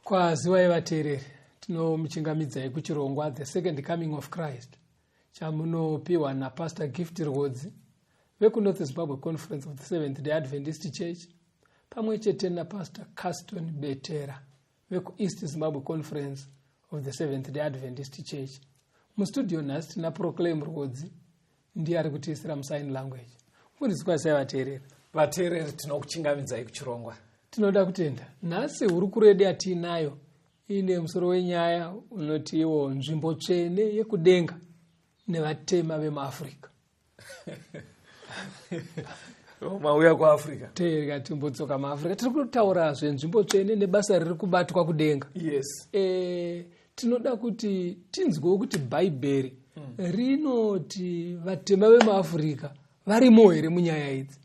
Kwaziwai vateereri, tinomuchingamidzai kuchirongwa The Second Coming of Christ chamunopiwa naPastor Gift Rhodzi vekuNorth Zimbabwe Conference of the Seventh-day Adventist Church pamwe chete naPastor Caston Betera vekuEast Zimbabwe Conference of the Seventh-day Adventist Church. Mustudio nhasi tina Proclaim Rhodzi ndiye ari kutiisira musign language. Mufundisi kwasai vateereri. Vateereri tinokuchingamidzai kuchirongwa. Tinoda kutenda nhasi hurukuro yedu yatinayo ine musoro wenyaya unoti iwo nzvimbo tsvene yekudenga nevatema vemuAfrica. Mauya kuAfrica. Tega timbotsoka muAfrica. Tiri kutaura zvenzvimbo tsvene nebasa riri kubatwa kudenga. Yes. Tinoda kuti tinzwewo kuti Bhaibheri rinoti vatema vemuAfrica varimo here munyaya idzi.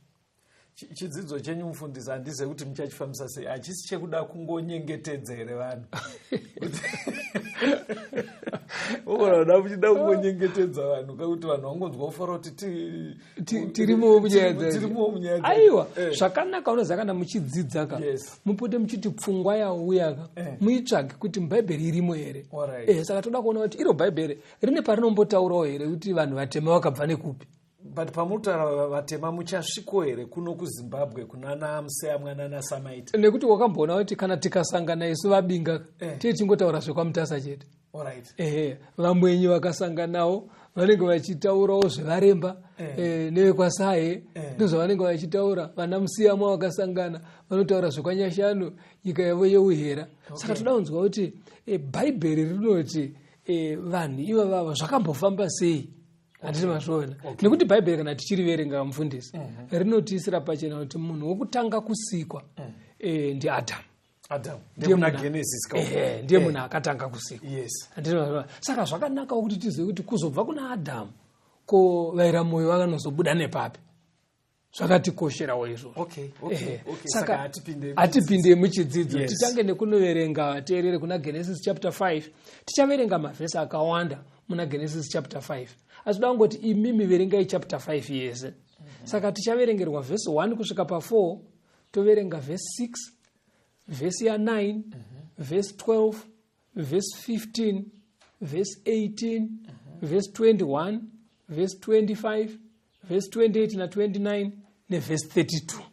Chidzidzo chenyu mufundisi handize kuti muchachifambisa sei, hachisi chekuda kungonyengetedza here vanhu. Unoda muchida kungonyengetedza vanhu kuti vanhu vangonzwa kufara kuti tirimo munyaya dzedu. Aiwa, zvakanaka unoziva kana muchidzidza ka. Mupote muchiti pfungwa yauya ka. Muitsvage kuti muBhaibheri irimo here. Saka toda kuona kuti iro Bhaibheri rine parinombotaurawo here kuti vanhu vatema vakabva nekupi. But pamutaura vatema muchasviko here kuno kuZimbabwe kunana Museya mwanana Samaita. Nekuti wakamboona kuti kana tikasangana isu vabinga tiye tingotaura zvekwamutasa chete. Vamwenyu vakasanganawo vanenge vachitaurawo zvevaremba nevekwasahe ndozvavanenge vachitaura. Vana Musiyamwa vakasangana vanotaura zvekwanyashanu nyika yavo yeuhera. Saka toda kunzwa kuti Bhaibheri rinoti vanhu ivava zvakambofamba sei. Handisi mazvona. Nekuti Bhaibheri kana tichiriverenga mufundisi rinotiisira pachena kuti munhu wokutanga kusikwa ndiAdhamu. Ndiye muna Genesis ka. Ndiye munhu akatanga kusikwa. Handisi mazvona. Saka zvakanaka kuti tizive kuti kuzobva kuna Adhamu ko vaira moyo vakanozobuda nepapi. Zvakatikosherawo izvo. Saka atipinde muchidzidzo. Titange nekunoverenga vateerere kuna Genesis chapter 5. Tichaverenga mavhesi akawanda muna Genesis chapter 5. Asida kungoti imimi verengai chapter 5 yese. Saka tichaverengerwa verse 1 kusvika pa4, toverenga verse 6, verse 9, verse 12, verse 15, verse 18, verse 21, verse 25, verse 28 na 29 ne verse 32.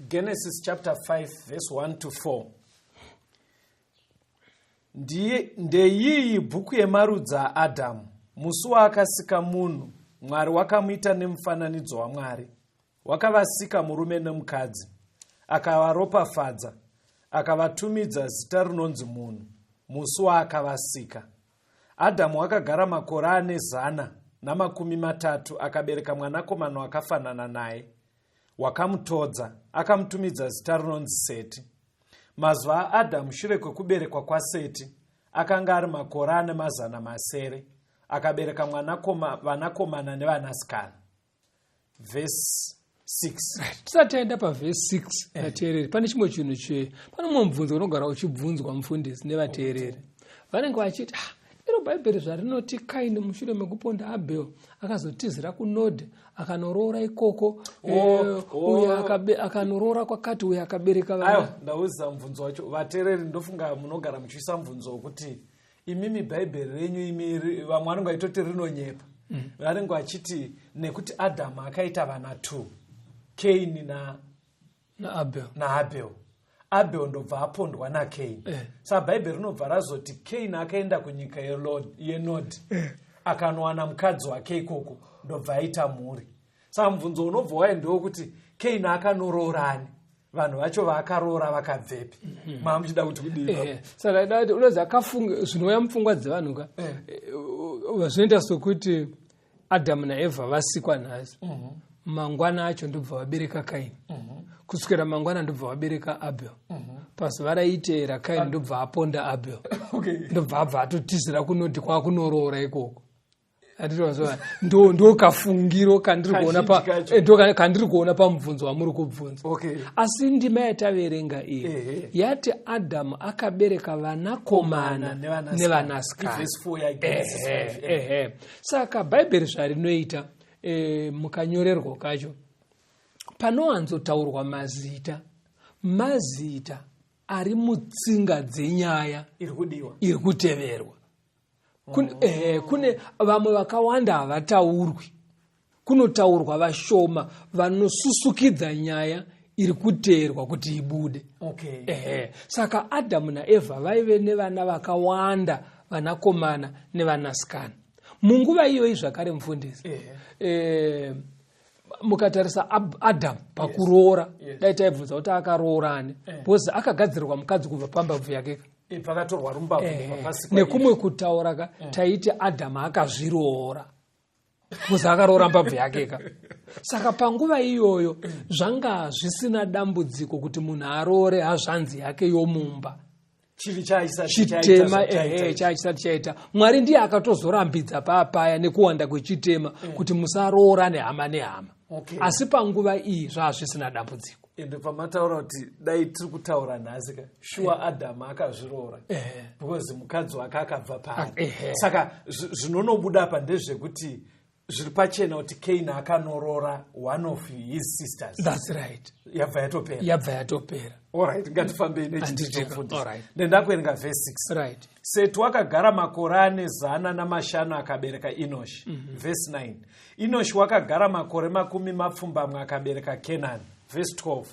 Genesis chapter 5 verse 1 to 4. Ndeyiyi bhuku yemarudzi aAdhamu. Musi waakasika munhu, Mwari wakamuita nemufananidzo waMwari. Wakavasika murume nemukadzi, akavaropafadza, akavatumidza zita rinonzi munhu, musi waakavasika. Adhamu akagara makore 130 akabereka mwanakomana wakafanana naye. Wakamutodza, akamutumidza zita rinonzi Seti. Mazuva aAdhamu shure kwekuberekwa kwaSeti akanga ari makore 900. Akabereka vanakomana nevanasikana. Verse 6. Tisataenda paverse 6 vateereri. Pane chimwe chinhu pane mumwe mubvunzo unogara uchibvunzwa mufundisi nevateereri. Vanenge vachiti iro bhaibheri zvarinoti Kaini mushure mekuponda Abhel akazotizira kunodhe akanorora ikoko uyo akanorora kwakati uyo akabereka vana. Ndaudzisa mubvunzo wacho vateereri, ndofunga munogara muchiisa mubvunzo wekuti imimi bhaibheri renyu imi vamwe vanenge vaitoti rinonyepa. Vanenge vachiti nekuti Adhamu akaita vana 2, Kaini na Abhel. Abhel ndobva apondwa naKaini. Saka bhaibheri rinobva razoti Kaini akaenda kunyika yeNodhi akanowana mukadzi wake ikoko ndobva aita mhuri. Saka mubvunzo unobva waendewo kuti Kaini akanororani, vanhu vacho vaakaroora vakabvepi? Muchida kuti kudii? Saka idati unozi zvinouya mupfungwa dzevanhu ka zvinoita sokuti Adhamu naEvha vasikwa nhasi, mangwana acho ndobva vabereka Kaini, kuswera mangwana ndobva vabereka Abhel, pazuva raiteera Kaini ndobva aponda Abhel, ndobva abva atotizira kunoti kwakunoroora ikoko. Ndo kafungiro kandiri kuona pamubvunzo wamuri kubvunza. Asi ndima yataverenga iyi yati Adhamu akabereka vanakomana nevanasikana. Saka bhaibheri zvarinoita mukanyorerwa kacho panowanzotaurwa mazita ari mutsinga dzenyaya iri kuteverwa. Kune vamwe vakawanda havataurwi, kunotaurwa vashoma vanosusukidza nyaya iri kuteerwa kuti ibude. Saka Adhamu naEvha vaive nevana vakawanda, vanakomana nevanasikana. Munguva iyoyi zvakare mufundisi, mukatarisa Adhamu pakuroora, dai taibvunza kuti akaroorani, bhozi akagadzirirwa mukadzi kubva pambabvu yake. Nekumwe kutaura taiti Adhamu akazviroora kuzi akaroora mbabvu yake ka. Saka panguva iyoyo zvanga zvisina dambudziko kuti munhu aroore hazvanzi yake yomumba. Chitema chaisati chaita. Mwari ndiye akatozorambidza papaya nekuwanda kwechitema kuti musaroora nehama nehama. Asi panguva iyi zvazvisina dambudziko. Ende pamataura kuti dai tiri kutaura nhasi ka shuwa Adhamu akazviroora because mukadzi wake akabva paari. Saka zvinonobuda apa ndezvekuti zviri pachena kuti Kaini akanorora one of his sisters. That's right. Yabva yatopera. Alright, ngatifambei nechindifundisa. Ndendakuerenga verse 6. Right. Seti wakagara makore 405 akabereka Enoshi. Verse 9. Enoshi wakagara makore 20 akabereka Kenani. Verse 12.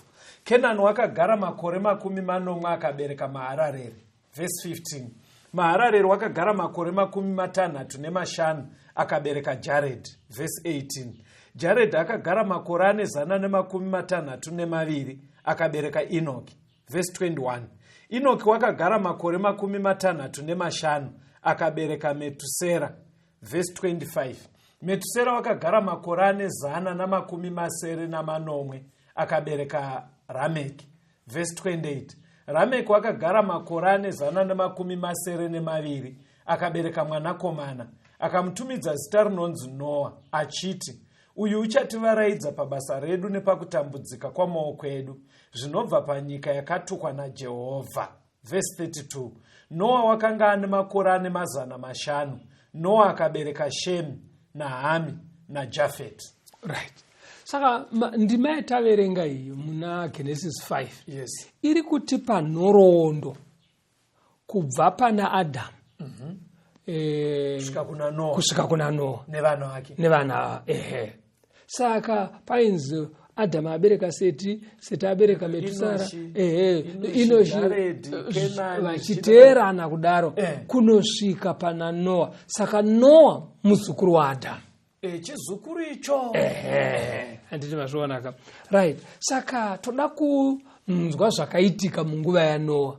Kenani wakagara makore 40 akabereka Maharareri. Verse 15. Maharareri wakagara makore 65 akabereka Jared. Verse 18. Jared akagara makore 462 akabereka Enoki. Verse 21. Enoki wakagara makore 65 akabereka Metusera. Verse 25. Metusera wakagara makore 180 akabereka Rameki. Verse 28. Rameki wakagara makore 182 akabereka mwanakomana, akamutumidza zita rinonzi Noa, achiti, uyu uchativaraidza pabasa redu nepakutambudzika kwamaoko edu, zvinobva panyika yakatukwa naJehovha. Verse 32. Noa wakanga ane makore 500. Noa akabereka Shemi naHami naJafeti. Right. Saka ndima yataverenga iyi muna Genesis 5 iri kutipa nhoroondo kubva pana Adhamu kusvika kuna Noa nevana vake. Saka painzi Adhamu abereka Seti abereka Metusara, Enoshi vachiteerana kudaro kunosvika pana Noa. Saka Noa muzukuru waAdhamu. Chizukuru icho. Handiti mazvionaka. Right. Saka toda kunzwa zvakaitika munguva yaNoa.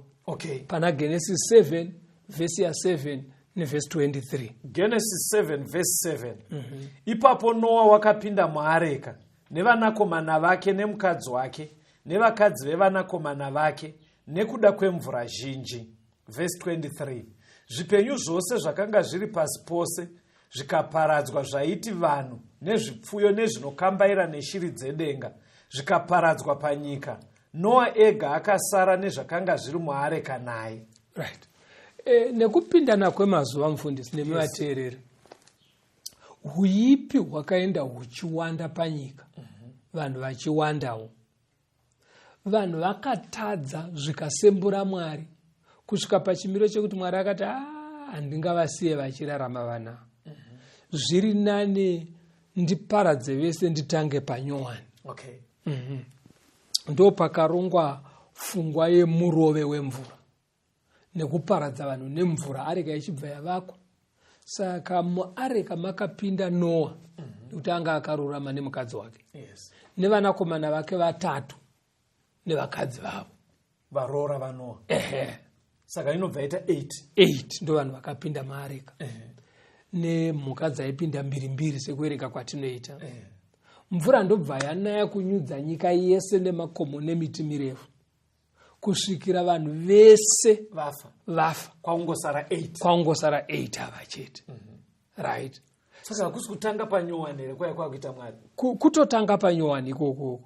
Pana Genesis 7 verse ya 7 neverse 23. Genesis 7 verse 7. Ipapo Noa wakapinda muareka nevanakomana vake nemukadzi wake nevakadzi vevanakomana vake nekuda kwemvura zhinji. Verse 23. Zvipenyu zvose zvakanga zviri pasi pose zvikaparadzwa, zvaiti vanhu nezvipfuyo nezvinokambaira neshiri dzedenga zvikaparadzwa panyika. Noa ega akasara nezvakanga zviri muareka naye. Right. nekupindana kwemazuva mufundisi nemivateereri huipi hwakaenda huchiwanda panyika vanhu vachiwandawo vanhu vakatadza zvikasembura Mwari kusvika pachimiro chekuti Mwari akati handingavasiye vachirarama vanavo zviri nani ndiparadze vese nditange panyowani. Ndo pakarongwa pfungwa yemurove wemvura nekuparadza vanhu nemvura areka ichibva yavakwa. Saka muareka makapinda Noa nekuti anga akarurama nemukadzi wake nevanakomana vake 3 nevakadzi vavo varora vaNoa. Saka inobva ita 8 ndo vanhu vakapinda muareka nemhuka dzaipinda 2 sekuverenga kwatinoita. Mvura ndobva yanaya kunyudza nyika yese nemakomo nemiti mirefu kusvikira vanhu vese vafa kwaungosara 8 ava chete. Right. Saka hakusi kutanga panyowani here kwaiva kuita Mwari? Kutotanga panyowani ikoko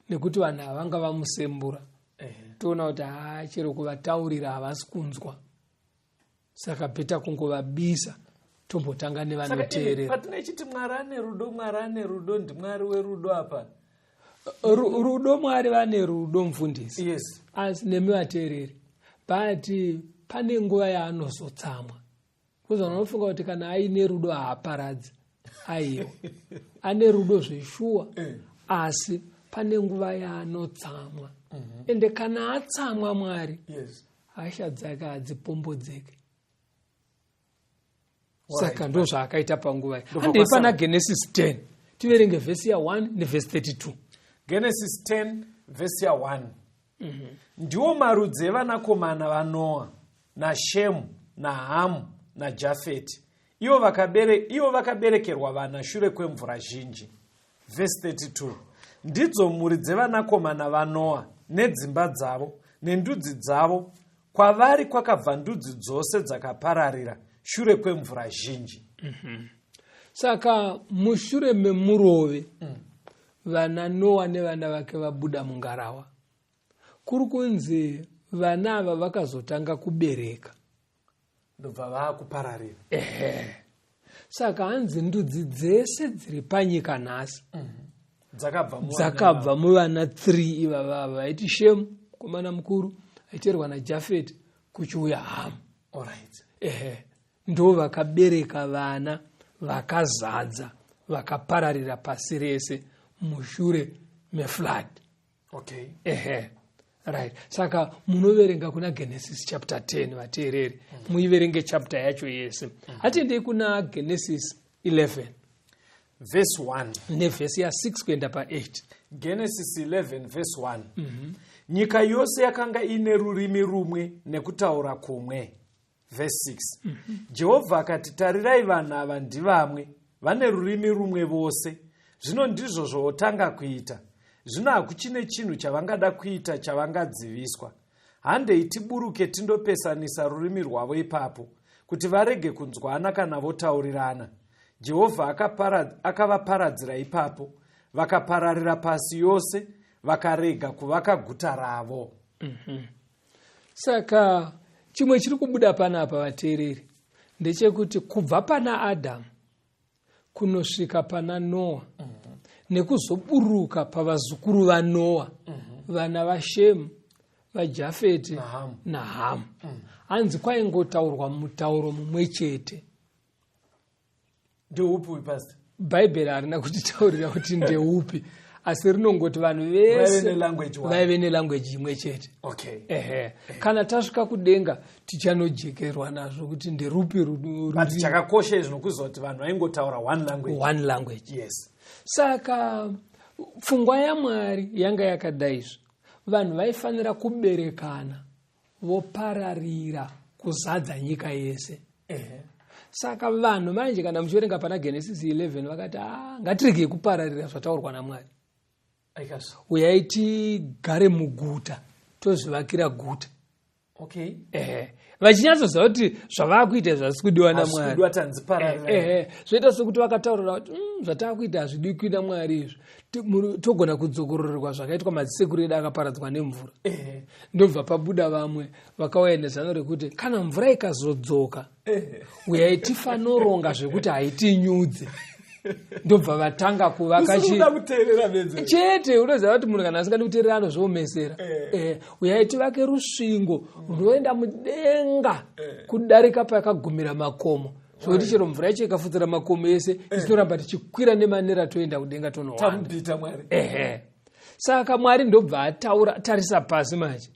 nekuti vanhu havanga vamusembura. Toona kuti chero kuvataurira havasi kunzwa, saka peta kungovabisa tombotanga nevanoteerera. Patinechiti Mwari ane rudo ndiMwari werudo apa. Rudo Mwari vane rudo mufundisi. Asi nemivateereri bati pane nguva yaanozotsamwa. Kuzva unofunga kuti kana aine rudo haaparadzi. Aiyo ane rudo zveshuwa asi pane nguva yaanotsamwa. Ende kana atsamwa Mwari hasha dzake hadzipombodzeke. Saka ndo zvaakaita panguva. Handei pana Genesis 10 tiverenge vhesi ya1 nevhesi 32. Genesis 10 vhesi ya1. Ndiwo marudzi evanakomana vaNoa naShemu naHamu naJafeti. Ivo vakaberekerwa vana shure kwemvura zhinji. Vhesi 32. Ndidzo mhuri dzevanakomana vaNoa nedzimba dzavo nendudzi dzavo, kwavari kwakabva ndudzi dzose dzakapararira shure kwemvura zhinji. Saka mushure memurove vana Noa nevana vake vabuda mungarawa. Kuri kunzi vana ava vakazotanga kubereka ndobva vakupararira. Saka hanzi ndudzi dzese dziri panyika nhasi dzakabva muvana 3 ivava vaiti Shemu komana mukuru aiteerwa naJafeti kuchiuya Hamu. Ndo vakabereka vana vakazadza vakapararira pasi rese mushure meflood. Right. Saka munoverenga kuna Genesis chapter 10 vateereri. Muiverenge chapter yacho yese. Hatendei kuna Genesis 11 verse 1 nevhesi ya 6 kuenda pa8. Genesis 11 verse 1. Nyika yose yakanga ine rurimi rumwe nekutaura kumwe. Verse 6. Jehovha akati, tarirai vanhu ava ndivamwe, vane rurimi rumwe vose. Zvino ndizvo zvootanga kuita. Zvino hakuchine chinhu chavangada kuita chavangadziviswa. Handei tiburuke tindopesanisa rurimi rwavo ipapo, kuti varege kunzwana kana votaurirana. Jehovha akavaparadzira ipapo, vakapararira pasi yose, vakarega kuvaka guta ravo. Saka chimwe chiri kubuda panapa vateereri ndechekuti kubva pana Adhamu kunosvika pana Noa nekuzoburuka pavazukuru vaNoa vana vaShemu vaJafeti naHamu hanzi kwaingotaurwa mutauro mumwe chete. Ndeupi pastor? Bhaibheri harina kutitaurira kuti ndeupi, asi rinongoti vanhu vese vaive nelangweji imwe chete. Kana tasvika kudenga tichanojekerwa nazvo kuti nderupi rudo. But chakakosha izvo kuti vanhu vaingotaura one language. Saka pfungwa yaMwari yanga yakadaizvo. Vanhu vaifanira kuberekana vopararira kuzadza nyika yese. Saka vanhu manje kana muchiverenga pana Genesis 11 vakati ngatirege kupararira zvataurwa naMwari. Uyai tigare muguta tozvivakira guta. vachinyatsoziva kuti zvavakuita zvasi kudiwa naMwari zvoita sekuti vakataurira kuti zvataakuita hazvidi kuita Mwari izvi togona kudzokororerwa zvakaitwa madzisekuru edu akaparadzwa nemvura. Ndobva pabuda vamwe vakauya nezano rekuti kana mvura ikazodzoka uyai tifanoronga zvekuti haitinyudze. Ndobva vatanga kuvaka chete unoziva kuti munhu kana asingadi kuteerera anozviomesera. Uyai tivake rusvingo runoenda mudenga kudarika pakagumira makomo zvokuti chero mvura yacho ikafudzira makomo ese isinoramba tichikwira nemanera toenda kudenga tonohambita Mwari. Saka Mwari ndobva ataura tarisa pasi manje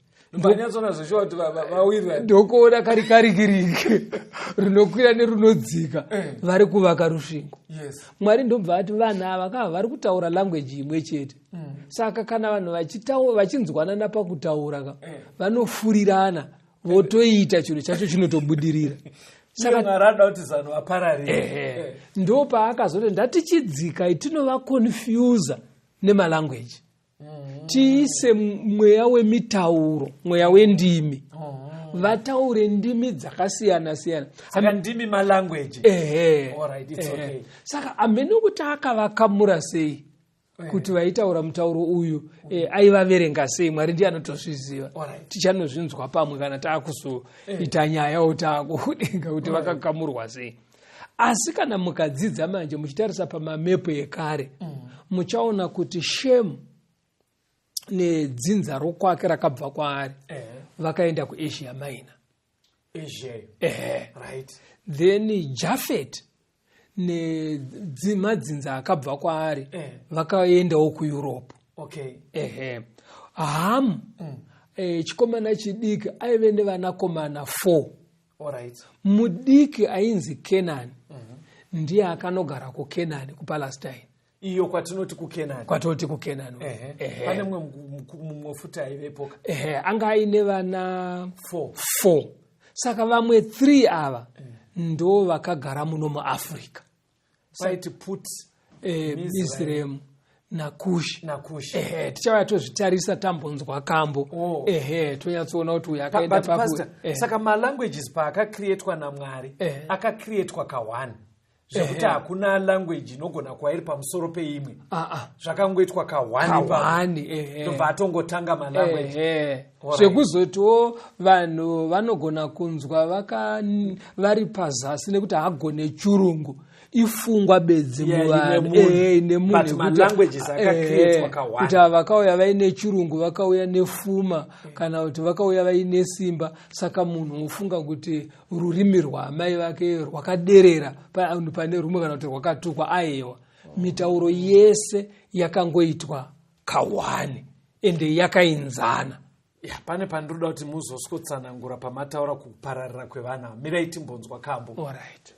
ndokuona karikarikirike runokwira nerunodzika vari kuvaka rusvingo. Mwari ndobva ati vanhu ava kava vari kutaura language imwe chete. Saka kana vanhu vachinzwanana pakutaura vanofurirana votoita chinhu chacho chinotobudirira. Ndo paakazoti ndatichidzika tinova confuse nemalanguage tiise mweya wemitauro mweya wendimi vataure ndimi dzakasiyana siyana. Saka ndimi malanguage. Saka amene kuti akavakamura sei kuti vaitaura mutauro uyu aivaverenga sei Mwari ndiye anotozviziva. Tichanozvinzwa pamwe kana taakuzoita nyaya utaakudenga kuti vakakamurwa sei. Asi kana mukadzidza manje muchitarisa pamamepu ekare muchaona kuti Shemu nedzinza rokwake rakabva kwaari vakaenda kuAsia Minor. Then Jafet nemadzinza akabva kwaari vakaendawo kuEurope. Hamu chikomana chidiki aive nevanakomana 4. Mudiki ainzi Kenani ndiye akanogara kuKenani kuPalestine. Iyo kwatinoti kuKenani. Kwatoti kuKenani. Pane mumwe futi aivepo. Anga aine vana 4. Saka vamwe 3 ava ndo vakagara muno muAfrica. Saiti Put, Mizraim naKush. Tichauya tozvitarisa tambonzwa kambo. Tonyatsoona kuti uyu akaenda papo. Saka malanguages paakacreatwa naMwari akacreatwa ka1. Zvekuti hakuna language inogona kuva iri pamusoro peimwe. Zvakangoitwa ka1 ndobva atongotanga malanguage. Zvekuzotiwo vanhu vanogona kunzwa vari pazasi nekuti hagone chirungu ifungwa bedzi muvanhu kuti vakauya vaine chirungu vakauya nefuma kana kuti vakauya vaine simba. Saka munhu ufunga kuti rurimi rwamai vake rwakaderera pane rumwe kana kuti rwakatukwa. Aiwa mitauro yese yakangoitwa ka1 ende yakainzana. Pane pandoda kuti muzoswotsanangura pamataura kupararira kwevana. Mirai timbonzwa kambo. Alright.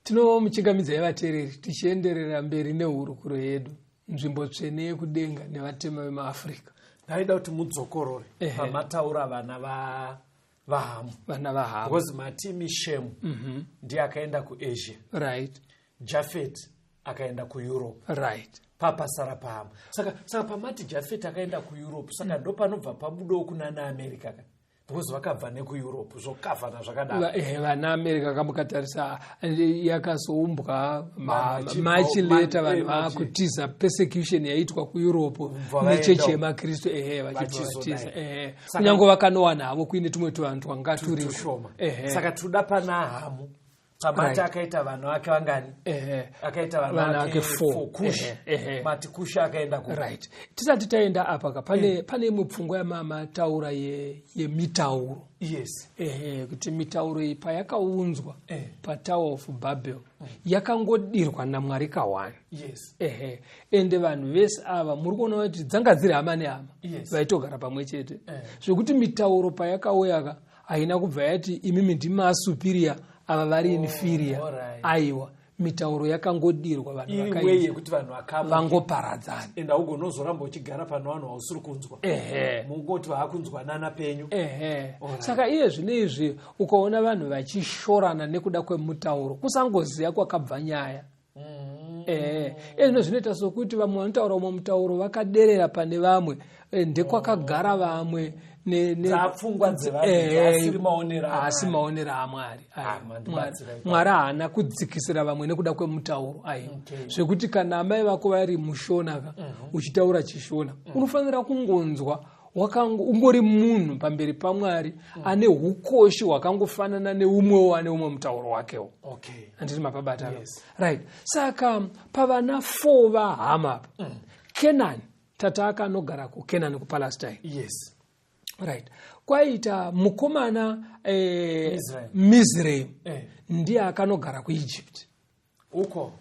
Tinomuchingamidzai vateereri tichienderera mberi nehurukuro yedu nzvimbo tsvene yekudenga nevatema vemuAfrica. Ndaida kuti mudzokorore pamataura vana vaHamu. Vana vaHamu. Because Matimi Shemu ndiye akaenda kuAsia. Right. Jafet akaenda kuEurope. Right. Papasara paHamu. Saka pamati Jafet akaenda kuEurope, saka ndo panobva pabudo kuna naAmerica. Because vakabva nekuEurope zvokavhana zvakadaro. Vana America kamukatarisa yakazoumbwa machi later vanhu vakutiza persecution yaitwa kuEurope nechechi yemakristu vachibvatiza. Kunyange vakanowana havo kuine tumwe tuvanhu twanga turi shoma. Saka tuda pana Hamu. Pamati akaita vanhu vake vangani? Akaita vanhu vake 4 Kush. Mati Kush akaenda ku. Right. Tisati taenda apa pane mupfungwa yamataura yemitauro. Yes. Kuti mitauro iyi payakaunzwa paTower of Babel yakangodirwa naMwari kawani. Yes. Ende vanhu vese ava muri kuona kuti dzanga dziri hama nehama vaitogara pamwe chete. Zvokuti mitauro payakauya haina kubva yati imimi ndimi superior ava vari inferior. Aiwa, mitauro yakangodirwa vanhu vakaita kuti vanhu vangoparadzana. Enda ugonozoramba uchigara pano vanhu vausiri kunzwa. Mungoti vakunzwanana penyu. Saka iye zvinezvi ukaona vanhu vachishorana nekuda kwemutauro kusangoziya kwakabva nyaya. Ezvino zvinoita sokuti vamwe vanotaura umwe mutauro vakaderera pane vamwe ndekwakagara vamwe dzapfungwa dzevanhu asi maonera aMwari. Mwari haana kudzikisira vamwe nekuda kwemutauro. Zvekuti kana amai vako vari mushona uchitaura chishona unofanira kungonzwa ungori munhu pamberi paMwari ane ukoshi hwakangofanana neumwewo ane umwe mutauro wakewo. Handiti mapabata. Right. Saka pavana 4 vaHamu apa Kenani tata akanogara kuKenani kuPalestine. Yes. Right. Kwaita mukomana Mizraim ndiye akanogara kuEgypt. Uko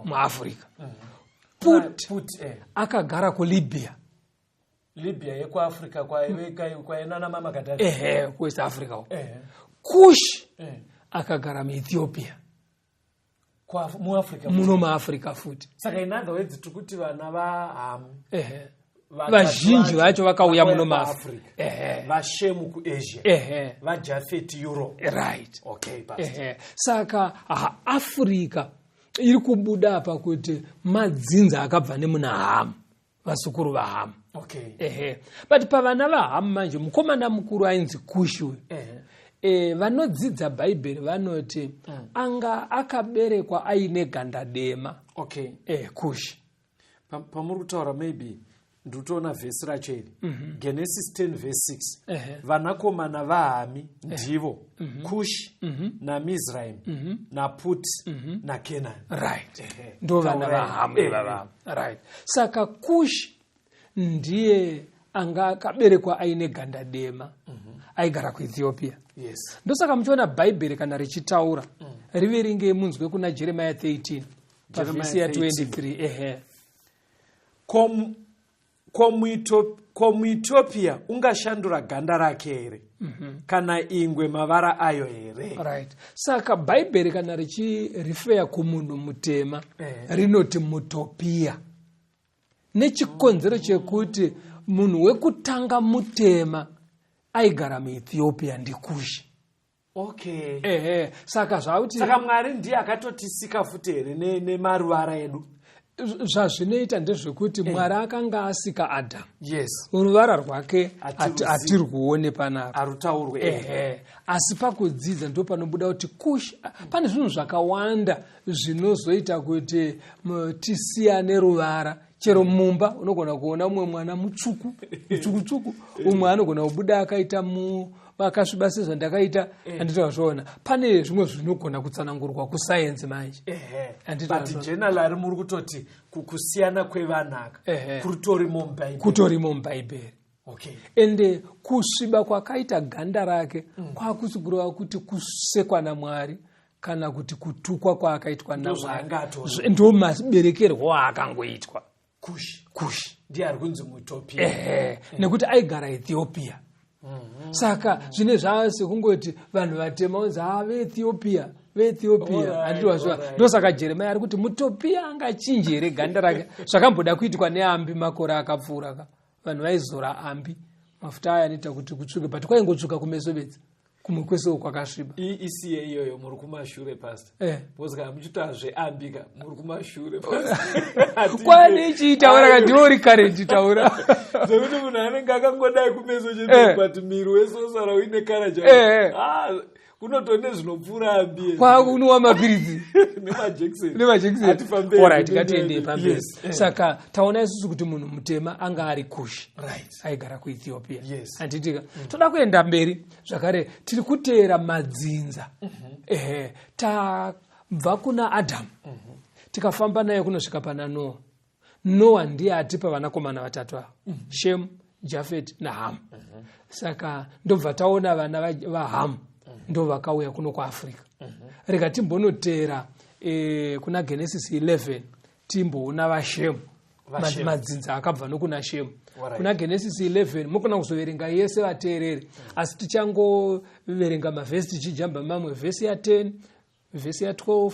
muAfrica. Put akagara kuLibya. Libya yekuAfrica kwaenana mama Gaddafi. West Africa. Kush akagara muEthiopia. Muafrica. Muno muAfrica futi. Saka in other words tukuti vana vaHamu vazhinji vacho vakauya muno muAfrica. Vashemu kuAsia. VaJafet Europe. Right. Pastor. Saka Africa iri kubuda apa kuti madzinza akabva nemuna Hamu. Vasukuru vaHamu. But pavana vaHamu manje mukomana mukuru ainzi Kush. Vanodzidza Bhaibheri vanoti anga akaberekwa aine ganda dema. Kush. Pamuri kutaura maybe nditoona vhesi racho iri. Genesis 10 verse 6. Vanakomana vaHami ndivo Kush naMizraim naPut naKenani. Right. Ndo vana vaHamu ivava. Right. Saka Kush ndiye anga akaberekwa aine ganda dema. Aigara kuEthiopia. Yes. Ndosaka muchiona Bhaibheri kana richitaura rive ringe munzwe kuna Jeremiah 13 pavhesi ya 23. komuethiopia ungashandura ganda rake here kana ingwe mavara ayo here? Right. Saka bhaibheri kana richirifeya kumunhu mutema rinoti mutopia, nechikonzero chekuti munhu wekutanga mutema aigara muethiopia ndikushi. Okay. Saka zvauti Mwari ndiye akatotisika futi here nemaruvara edu. Zvazvinoita ndezvekuti Mwari akanga asika Adhamu. Yes. Ruvara rwake atiri kuone panapa. Arutaurwe. Asi pakudzidza ndo panobuda kuti kushi pane zvinhu zvakawanda zvinozoita kuti tisiyane ruvara. Chero mumba unogona kuona mumwe mwana mutsvuku, umwe anogona kubuda akaita akasviba sezvandakaita, anditazviona. Pane zvimwe zvinogona kutsanangurwa kusayenzi manje. But generally muri kutoti kusiyana kwevanaka kutorimo mubhaibheri. Okay. Ende kusviba kwakaita ganda rake kwakusigurwa kuti kusekwa naMwari kana kuti kutukwa kwaakaitwa naMwari ndo maberekerwo akangoitwa kushi ndiye ari kunzi muethiopia. Nekuti aigara Ethiopia. Saka zvine zvase vanhu vatema unzi veEthiopia anditwazva. Ndosaka Jeremia ari kuti mutopia angachinje here ganda rake. Zvakamboda kuitwa neambi makore akapfuura. Vanhu vaizora ambi mafuta aya anoita kuti kutsvuke, but kwaingotsvuka kumeso bedzi, kumwe kwese kwakasviba. Isiye iyoyo muri kumashure pastor. Because kana muchitazve ambika muri kumashure pastor. Kwani ichitaura kana ndiwo recurrent taura. Zvokuti munhu anenge akangodai kumeso chete but miri wese usara uine kana chako. Kunotone zvinopfuura ambi. Kwakunwa mapiritsi nemajekiseni. Alright, ngatiende pamberi. Saka taona isusu kuti munhu mutema anga ari Kushi. Aigara kuEthiopia. Anditika toda kuenda mberi zvakare tiri kuteera madzinza. Tabva kuna Adhamu. Tikafamba naye kunosvika pana Noa. Noa ndiye atipa vanakomana vatatu ava. Shem, Jafet naHam. Saka ndobva taona vana vaHam ndo vakauya kuno kuAfrica. Rega timbonoteera kuna Genesis 11 timboona vaShem, madzinza akabva nokuna Shem. Kuna Genesis 11 mukona kuzoverenga yese vateereri, asi tichangoverenga mavhesi tichijamba mamwe, vhesi ya 10, vhesi ya 12,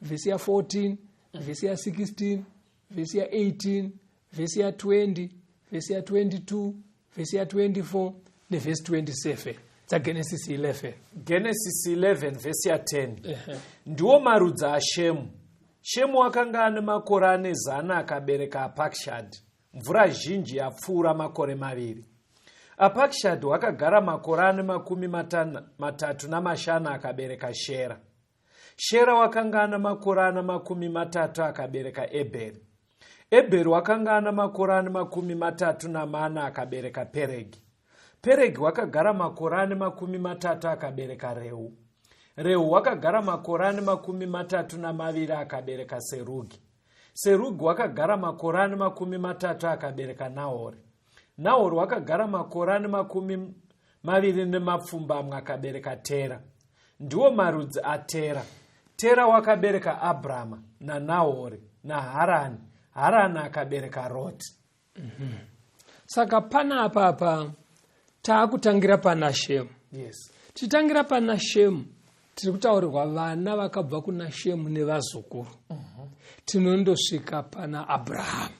vhesi ya 14, vhesi ya 16, vhesi ya 18, vhesi ya 20, vhesi ya 22, vhesi ya 24 nevhesi 27 dzaGenesis 11. Genesis 11 vhesi ya 10. Ndiwo marudzi aShemu. Shemu akanga ane makore ane 100 akabereka Apakshad. Mvura zhinji yapfuura makore 2. Apakshad wakagara makore ane 35 akabereka Shera. Shera wakanga ane makore ane 30 akabereka Ebheri. Ebheri wakanga ane makore ane 34 akabereka Peregi. Peregi wakagara makore ane 30 akabereka Reu. Reu wakagara makore ane 32 akabereka Serugi. Serugi wakagara makore ane 30 akabereka Nahori. Nahori wakagara makore ane 20 akabereka Tera. Ndiwo marudzi aTera. Tera wakabereka Abrama naNahori naHarani. Harani akabereka Roti. Saka pana apa taakutangira pana Shemu. Titangira pana Shemu tiri kutaurirwa vana vakabva kuna Shemu nevazukuru. Tinondosvika pana Abrahamu.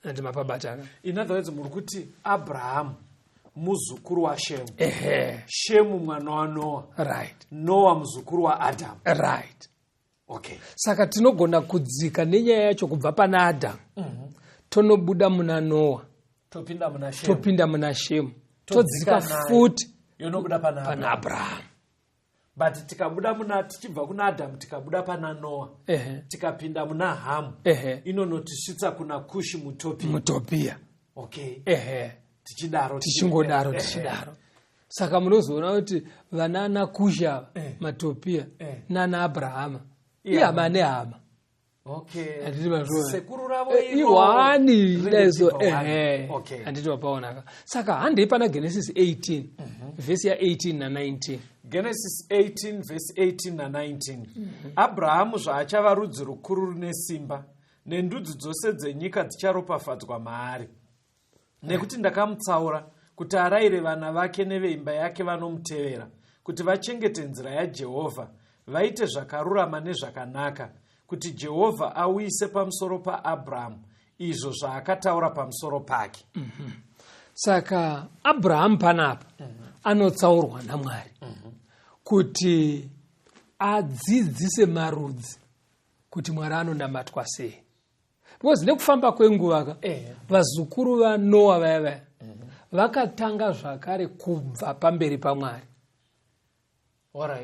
Ndimapabata. In other words, muri kuti Abraham muzukuru waShemu. Shemu mwana waNoa. Right. Noa muzukuru waAdhamu. Right. Okay. Saka tinogona kudzika nenyaya yacho kubva pana Adhamu. Tonobuda muna Noa. Topinda muna Shemu. Todzika futi yonobuda pana Abraham. But tichibva kuna Adhamu tikabuda pana Noa. Tikapinda muna Hamu. Inonotisvitsa kuna Kushi mutopia. Okay. Tichingodaro. Saka munozoona kuti vana naKusha matopia nana Abrahama. Ihama nehama. Okay. Sekuru ravo iwani lezo anditi wapaona. Saka handei pana Genesis 18 vhesi ya 18 na 19. Genesis 18 vhesi 18 na 19. Abrahamu zvaachava rudzi rukuru rune simba, nendudzi dzose dzenyika dzicharopafadzwa maari, nekuti ndakamutsaura kuti arayire vana vake neveimba yake vanomutevera kuti vachengete nzira yaJehovha, vaite zvakarurama nezvakanaka, kuti Jehovha auyise pamusoro paAbhurahama izvo zvaakataura pamusoro pake. Saka Abraham panapa anotsaurwa naMwari kuti adzidzise marudzi kuti Mwari anonamatwa sei. Because nekufamba kwenguva vazukuru vaNoa vaya vakatanga zvakare kubva pamberi paMwari.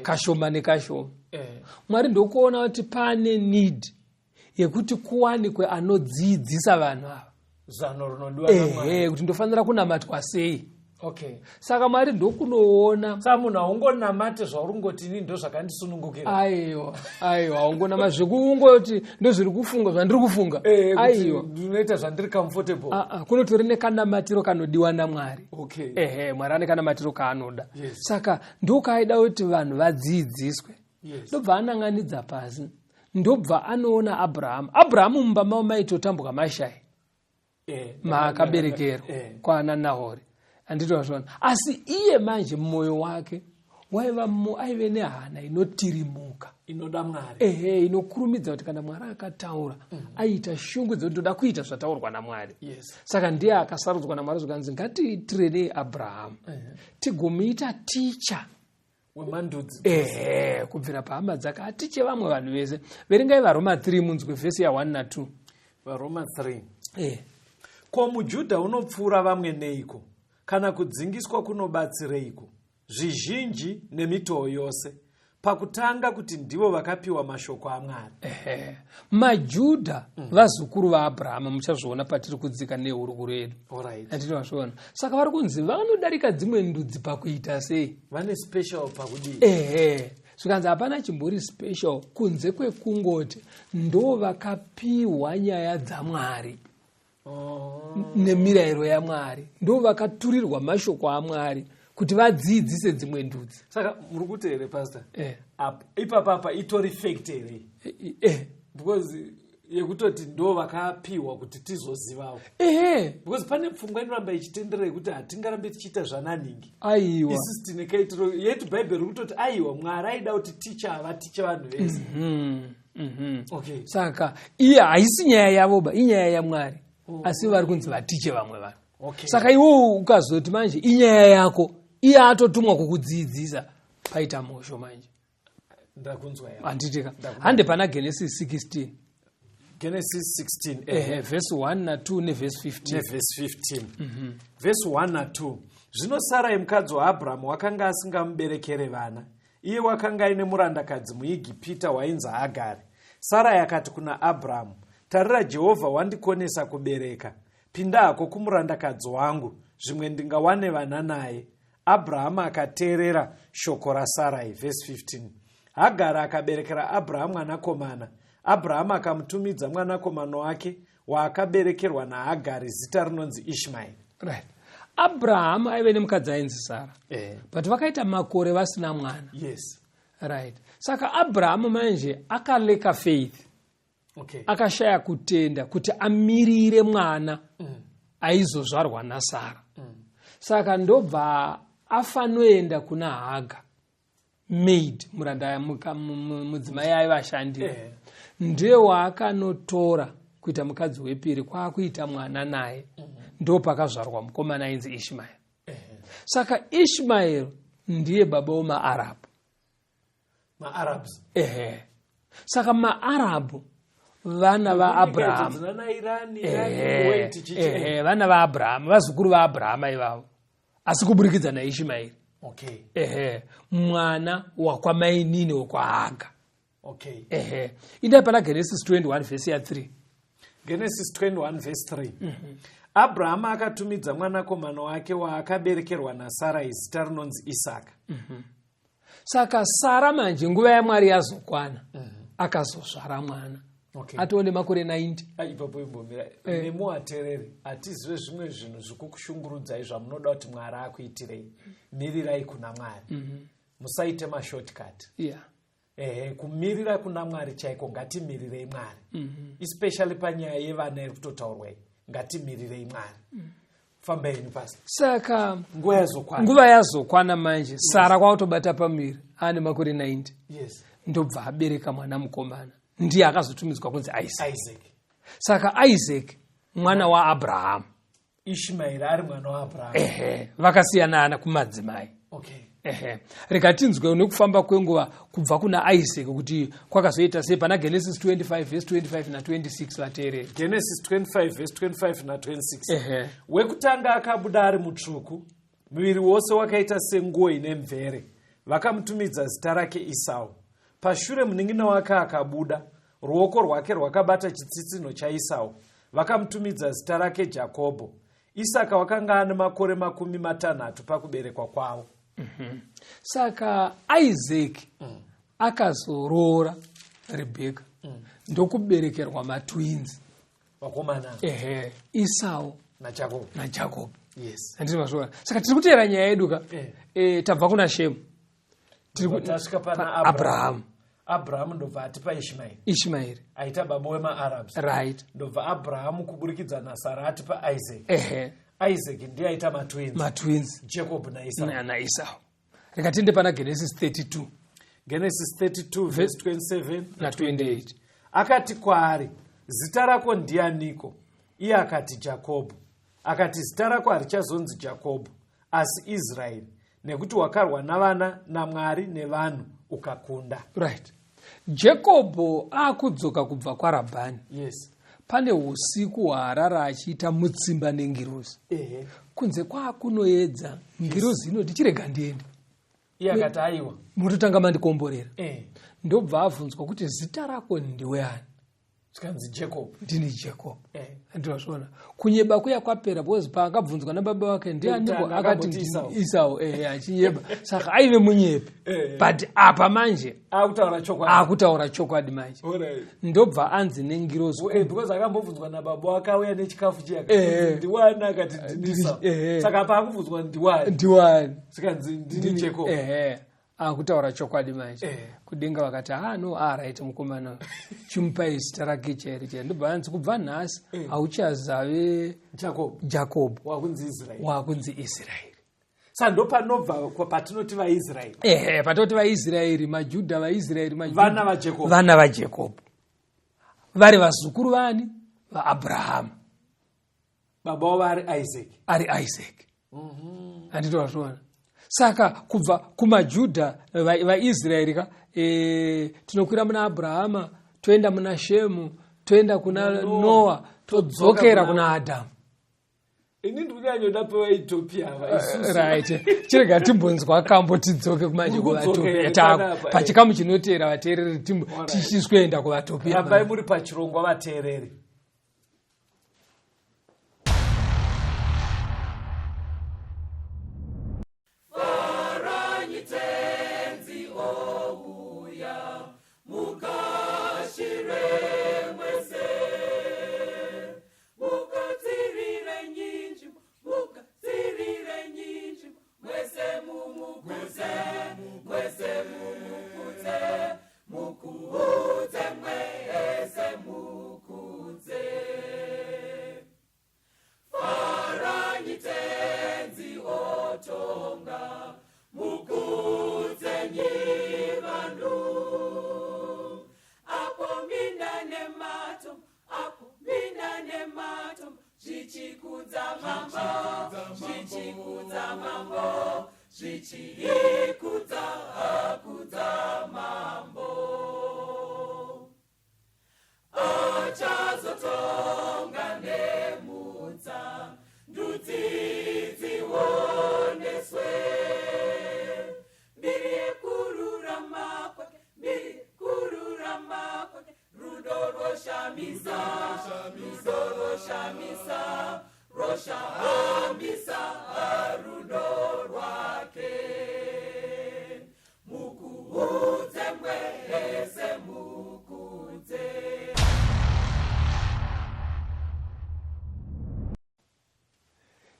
Kashoma nekashoma. Mwari ndokuona kuti pane need yekuti kuwanikwe anodzidzisa vanhu ava. Kuti ndofanira kunamatwa sei. Saka Mwari ndokunoona. Saka munhu haungonamate zvaurungoti ini ndo zvakandisunungukira. Aiwa haungonamate zvekungoti ndo zviri kufunga zvandiri kufunga. Aiwa ndinoita zvandiri comfortable. Kunotori nekanamatiro kanodiwa naMwari. Mwari ane kanamatiro kaanoda. Saka ndokaida kuti vanhu vadzidziswe. Ndobva ananganidza pasi. Ndobva anoona Abrahamu mumba mavo maitotambuka mashai. Maakaberekera kwaana Nahori. Anditozvona. Asi iye manje mumwoyo wake aive nehana inotirimuka, inoda Mwari. Inokurumidza kuti kana Mwari akataura aita shungu dzotoda kuita zvataurwa naMwari. Saka ndiye akasarudzwa naMwari zvakanzi ngatiitirei Abraham tigomuita ticha wemandudzi. Kubvira pahama dzake atiche vamwe vanhu vese. Verengai vaRoma 3 munzwe vhesi ya 1 na 2. vaRoma 3. Ko muJudha unopfuura vamwe neiko? Kana kudzingiswa kunobatsireiko? Zvizhinji nemitoo yose. Pakutanga kuti ndivo vakapiwa mashoko aMwari. MaJudha vazukuru vaAbhurahama muchazviona patiri kudzika nehurukuro yedu. Atinozviona. Saka vari kunzi vanodarika dzimwe ndudzi pakuita sei? Vane special pakudii. Zvikanzi hapana chimbori special kunze kwekungoti ndo vakapiwa nyaya dzaMwari. Nemirayiro yaMwari ndo vakaturirwa mashoko aMwari kuti vadzidzise dzimwe ndudzi. Saka muri kuti here pastor ipapa itori fact here because yekutoti ndo vakapiwa kuti tizozivawo. Because pane pfungwa inoramba ichitenderei kuti hatingarambe tichiita zvananingi. Aiwa isi tine kaitiro yetu Bhaibheri kutoti aiwa Mwari aida kuti vatiche vanhu vese. Saka iye haisi nyaya yavo inyaya yaMwari. Asi vari kunzi vatiche vamwe vanhu. Saka iwo ukazoti manje inyaya yako iye atotumwa kukudzidzisa paita mhosho manje. Ndakunzwa yawo. Anditika. Hande pana Genesis 16. Genesis 16 verse 1 na 2 ne verse 15. Verse 15. Verse 1 na 2. Zvino Sarai mukadzi waAbhurahama wakanga asingamuberekere vana. Iye wakanga aine murandakadzi muIgipita wainzi Hagari. Sarai akati kuna Abhurahama, tarira Jehovha wandikonesa kubereka. Pinda hako kumurandakadzi wangu, zvimwe ndingawane vana naye. Abhurahama akateerera shoko raSarai. Verse 15. Hagari akaberekera Abhurahama mwanakomana. Abhurahama akamutumidza mwanakomana wake waakaberekerwa naHagari zita rinonzi Ishmaeri. Abhurahama aive nemukadzi ainzi Sara. But vakaita makore vasina mwana. Saka Abhurahama manje akaleka faith. Akashaya kutenda kuti amirire mwana aizozvarwa naSara. Saka ndobva afanoenda kuna Haga maid muranda mudzimai aivashandira. Ndiye waakanotora kuita mukadzi wepiri kwakuita mwana naye. Ndo pakazvarwa mukomana ainzi Ishmael. Saka Ishmael ndiye baba wemaArabu. MaArabs. Saka maArabu vana vaAbhurahama. Vana vaAbhurahama vazukuru vaAbhurahama ivavo. Asi kuburikidza naIshmaeri. Mwana wakwamainini wekwaHaga. Ida pana Genesis 21 verse ya 3. Genesis 21 verse 3. Abhurahama akatumidza mwanakomana wake waakaberekerwa naSarai zita rinonzi Isaka. Saka Sara manje nguva yaMwari yazokwana akazozvara mwana. Atoone makore 90. Ipapo imbomira nemuatereri hatizive zvimwe zvinhu zvikukushungurudzai zvamunoda kuti Mwari akuitirei. Mirirai kuna Mwari. Musaite mashortcut. kumirira kuna Mwari chaiko ngatimirirei Mwari. Especially panyaya yevana iri kutotaurwa ngatimirirei Mwari. Fambeni pasi. Saka nguva yazokwana manje. Sara kwautobata pamiri ane makore 90. Yes. Ndobva abereka mwana mukomana. Ndiye akazotumidzwa kunzi Isaac. Saka Isaac mwana waAbraham. Ishmael ari mwana waAbraham. Vakasiyana kumadzimai. Okay. Rekatinzwe nekufamba kwenguva kubva kuna Isaac kuti kwakazoita sei pana Genesis 25 verse 25 na 26 vateereri. Genesis 25 verse 25 na 26. Wekutanga akabuda ari mutsvuku, muviri wose wakaita senguo ine mvere. Vakamutumidza zita rake Esau. Pashure munin'ina wake akabuda, ruoko rwake rwakabata chitsitsinho chaEsau. Vakamutumidza zita rake Jakobho. Isaka wakanga ane makore 60 pakuberekwa kwavo. Saka Isaac akazoroora Rebecca ndokuberekerwa matwins vakomana Esau na Jacob. Yes. Andizvazvona. Saka tiri kuteera nyaya yedu ka tabva kuna Shemu tasvika pana Abraham ndobva atipa Ishmaeri aita baba wemaArabs. Right. Ndobva Abraham kuburikidza naSara atipa Isaac ndiye aita matwins Jacob na Esau. Rekatinde pana Genesis 32. Genesis 32 verse 27 na 28. Akati kwaari, zita rako ndianiko? Iye akati Jakobho. Akati zita rako harichazonzi Jakobho asi Israeri, nekuti wakarwa navana naMwari nevanhu ukakunda. Right. Jakobho akudzoka kubva kwaRabhani. Yes. Pane usiku hwaarara achiita mutsimba nengirozi. Kunze kwakunoedza ngirozi inoti chirega ndiende. Iye akati aiwa mutotanga mandikomborera. Ndobva abvunzwa kuti zita rako ndiwe ani? Sikanzi Jacob. Ndini Jacob. Ndinozvona. Kunyeba kuya kwapera because paakabvunzwa nababa wake ndianiko akati Esau achinyeba. Saka aive munyepi. But apa manje akutaura chokwadi manje. Ndobva anzi nengirozi because akambobvunzwa nababa wake auya nechikafu chiyaka. Ndiwani akati ndini. Saka paakubvunzwa ndiwani. Sikanzi ndini Jacob. Akutaura chokwadi manje. Kudenga vakati no right mukomana chimupai zita rake chairi. Ndobva anzi kubva nhasi auchazave Jacob wakunzi Israeri. Saka ndopanobva patinoti vaIsraeri. Patinoti vaIsraeri, maJudha vaIsraeri, vana vaJacob. Vari vazukuru vani vaAbraham. Baba wavo ari Isaac. Anditozvona. Saka kubva kumaJudha vaIsraeri tinokwira muna Abrahama, toenda muna Shemu, toenda kuna Noah, todzokera kuna Adamu. Ini ndikuyanyoda pevaEthiopia right. Chirega timbonzwa kambo tidzoke kumanje kuvaTopia. Pachikamu chinoteera vateereri tichiswenda kuvaTopia. Rambai muri pachirongwa vateereri.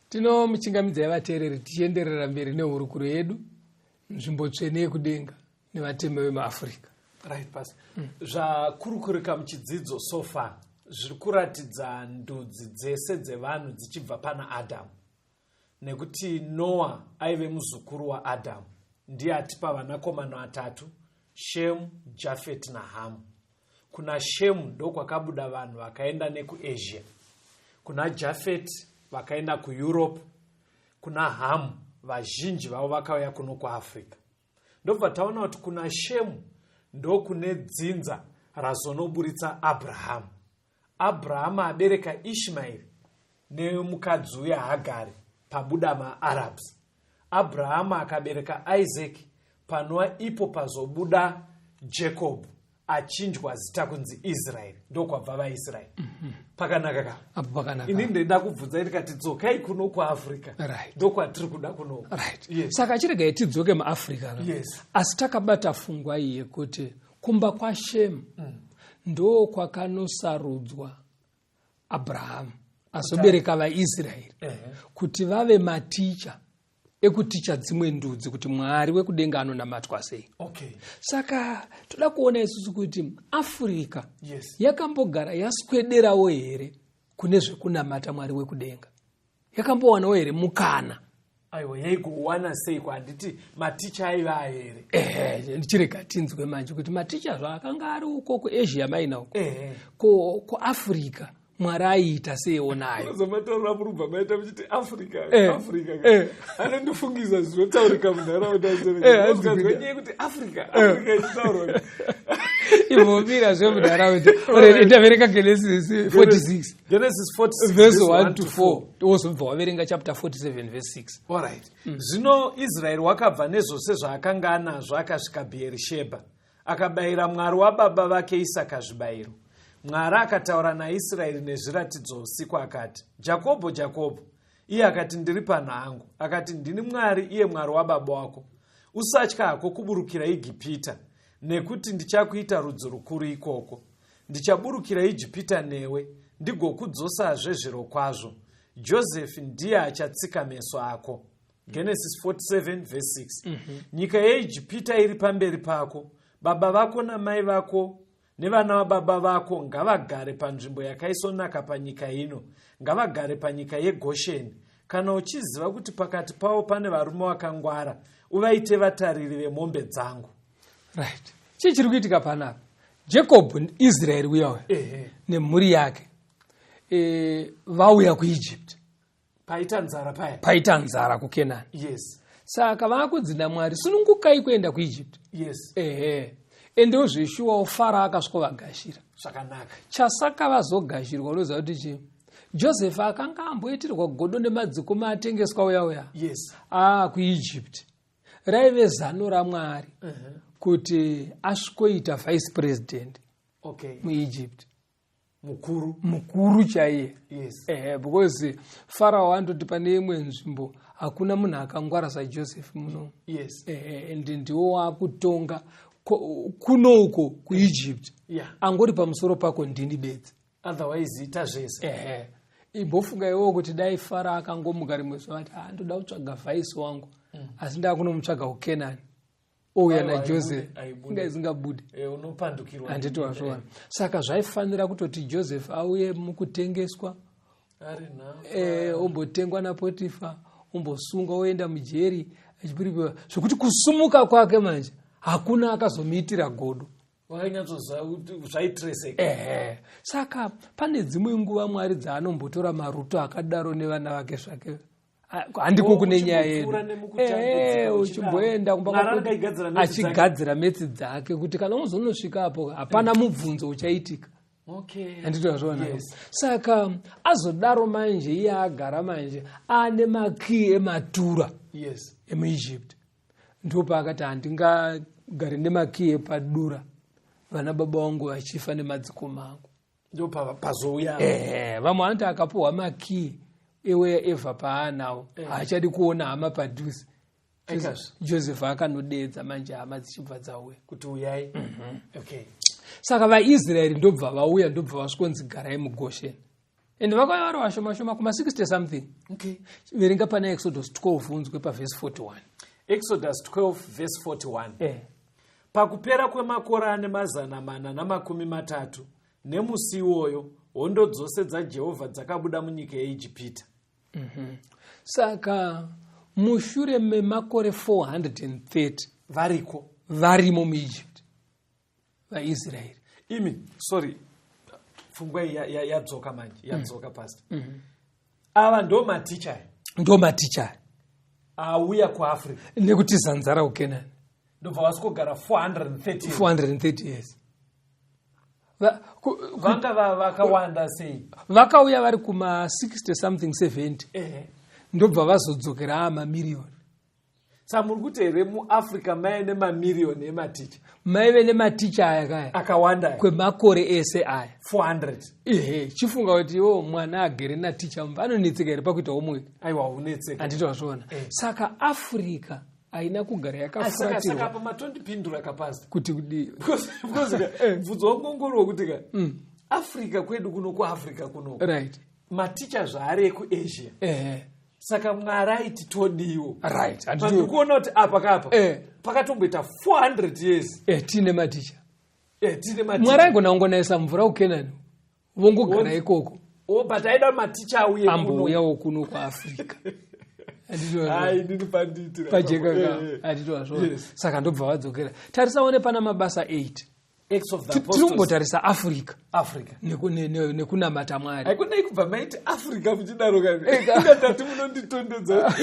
Tino muchingamidza yavateereri tichienderera mberi nehurukuro yedu nzvimbo tsvene yekudenga nevateme vemuAfrica. Right, Pastor. Zvakurukurika muchidzidzo so far zviri kuratidza ndudzi dzese dzevanhu dzichibva pana Adhamu, nekuti Noa aive muzukuru waAdhamu, ndiye atipa vanakomana vatatu, Shemu, Jafeti naHamu. Kuna Shemu ndokwakabuda vanhu vakaenda nekuAsia, kuna Jafeti vakaenda kuEurope, kuna Hamu vazhinji vavo vakauya kuno kuAfrica. Ndobva taona kuti kuna Shemu ndokune dzinza razonoburitsa Abrahamu. Abrahamu abereka Ishmaeri nemukadzi uya Hagari pabuda maArabs. Abrahamu akabereka Isaac, panova ipo pazobuda Jacob achinjwa zita kunzi Israeri, ndokwabva vaIsraeri. Pakanaka ka? Pakanaka. Ini ndenda kubvunza ndikati dzokai kuno kuAfrica. Right. Ndokwatiri kuda kuno. Right. Yes. Saka chirega tidzoke muAfrica. Yes. Asi takabata pfungwa iye kuti kumba kwaShemu ndo kwakanosarudzwa Abrahamu azobereka vaIsraeri kuti vave maticha ekuticha dzimwe ndudzi kuti Mwari wekudenga anonamatwa sei. Okay. Saka toda kuona isusu kuti Afrika yakambogara yaswederawo here kune zvekunamata Mwari wekudenga. Yakambowanawo here mukana. Aiwa, yaigowana sei kwanditi maticha aiva here? Ndichirega tinzwe manje kuti maticha zvakanga ari uko kuAsia Minor uko kuAfrica Mwari aiita seionayo. Zamatorora murubva maita muchiti Africa. Anondifungiza zvinotaurika munharaunda dzekuti kuti Africa ichitaurwa. Ivomira zvemunharaunda. Ndaverenga Genesis 46. Genesis 46 verse 1 to 4. Wozobva waverenga chapter 47 verse 6. All right. Zvino Israeri wakabva nezvose zvaakanga anazvo akasvika Bheerishebha. Akabayira Mwari wababa vake Isaka zvibayiro. Mwari akataura naIsraeri nezviratidzo usiku akati, Jakobho, Jakobho. Iye akati, ndiri pano hangu. Akati, ndini Mwari, iye Mwari wababa wako. Usatya hako kuburukira Ijipita, nekuti ndichakuita rudzi rukuru ikoko. Ndichaburukira Ijipita newe, ndigokudzosazve zviro kwazvo. Josefu ndiye achatsika meso ako. Genesis 47 verse 6. Nyika yeIjipita iri pamberi pako, baba vako namai vako nevana vababa vako ngavagare panzvimbo yakaisonaka panyika ino, ngavagare panyika yeGosheni. Kana uchiziva kuti pakati pavo pane varume vakangwara, uvaite vatariri vemombe dzangu. Right. Chiri kuitika panapa, Jacob Israeri uya nemhuri yake vauya kuEgypt. Paita nzara kuKenani. Yes. Saka vakudzinda Mwari, sunungukai kuenda kuEgypt. Yes. Endewo zveshuwa Faro akasvika vagashira. Zvakanaka. Chasaka vazogashirwa unoziva kuti chi? Josefu akanga amboitirwa godo nemadzikoma atengeswa uya. Yes. kuEgypt. Raive zano raMwari kuti asvikoita vice president muEgypt. Mukuru chaiye. Yes. Because Farao andoti pane imwe nzvimbo hakuna munhu akangwara saJosefu muno. Yes. Ende ndiwo wakutonga kunouko kuEgypt. Angori pamusoro pako ndini bedzi. Otherwise ita zvese. Imbofunga iwo kuti dai Farao akangomuka rimwe zuva ati ndoda kutsvaga vice wangu asi ndakunomutsvaga kuKenani. Ouya naJosefu inga isingabude. Unopandukirwa. Handiti wazvona. Saka zvaifanira kutoti Josefu auye mukutengeswa. Ombotengwa naPotifa, ombosungwa oenda mujeri achipiripiwa zvokuti kusumuka kwake manje hakuna akazomuitira godo. Saka pane dzimwe nguva Mwari dzaanombotora maruto akadaro nevana vake zvake. Handiko kune nyaya yedu. Uchimboenda kumba achigadzira metsi dzake kuti kana uzonosvikapo hapana mubvunzo uchaitika. Handitozvona. Saka azodaro manje iye agara manje ane makii ematura emuEgypt. Ndipo paakati handingagare nemakii epadura vana baba vangu vachifa nemadzikoma angu. Ndipo pazouya. Vamwe vanoti akapuhwa makii eweya Evha paanawo haachadi kuona hama padhuze. Josefu akanodedza manje hama dzichibva dzauya kuti uyai. Saka vaIsraeri ndobva vauya ndobva vasvikonzi garai muGosheni. Ende vakauya vari vashoma kuma 60 something. Verenga pana Exodus 12 unzwe paverse 41. Exodus 12 verse 41. Pakupera kwemakore ane 430 nemusi iwoyo hondo dzose dzaJehovha dzakabuda munyika yeIjipita. Saka mushure memakore 430 varimo muEgypt vaIsraeri. Pfungwa yadzoka manje, yadzoka pastor. Ava ndo maticha auya kuAfrica nekuti zanzara uKenani ndobva vasikogara 430 years. Vanga vakawanda sei? Vakauya vari kuma 60 something 70 ndobva vazodzokera mamiliyoni. Saka muri kuti here muAfrica maine mamiliyoni ematicha? Maive nematicha aya kaya akawanda kwemakore ese aya 400. Chifunga kuti mwana agere naticha anonetseka here pakuita homework? Aiwa, unetseka. Handiti wazviona. Saka Africa aina kugara yakafuratirwa. Saka pamatondipindura kapasta kuti bvunzo wongongoro kuti Africa kwedu kuno kuAfrica kuno. Right. Maticha zvaari ekuAsia. Saka Mwari aiti todiwo. Right. Ndikuona kuti apa pakatomboita 400 years. Tine maticha. Mwari aigona kungonaisa mvura uKenani vongogara ikoko. But aida maticha auye kuno. Ambouyawo kuno kuAfrica. Saka ndobva vadzokera. Tarisaone pana mabasa 8. Tirumbotarisa Africa nekunamata Mwari. Haikuna kubva maiti Africa muchidaro kani. Ingatati munonditondedza.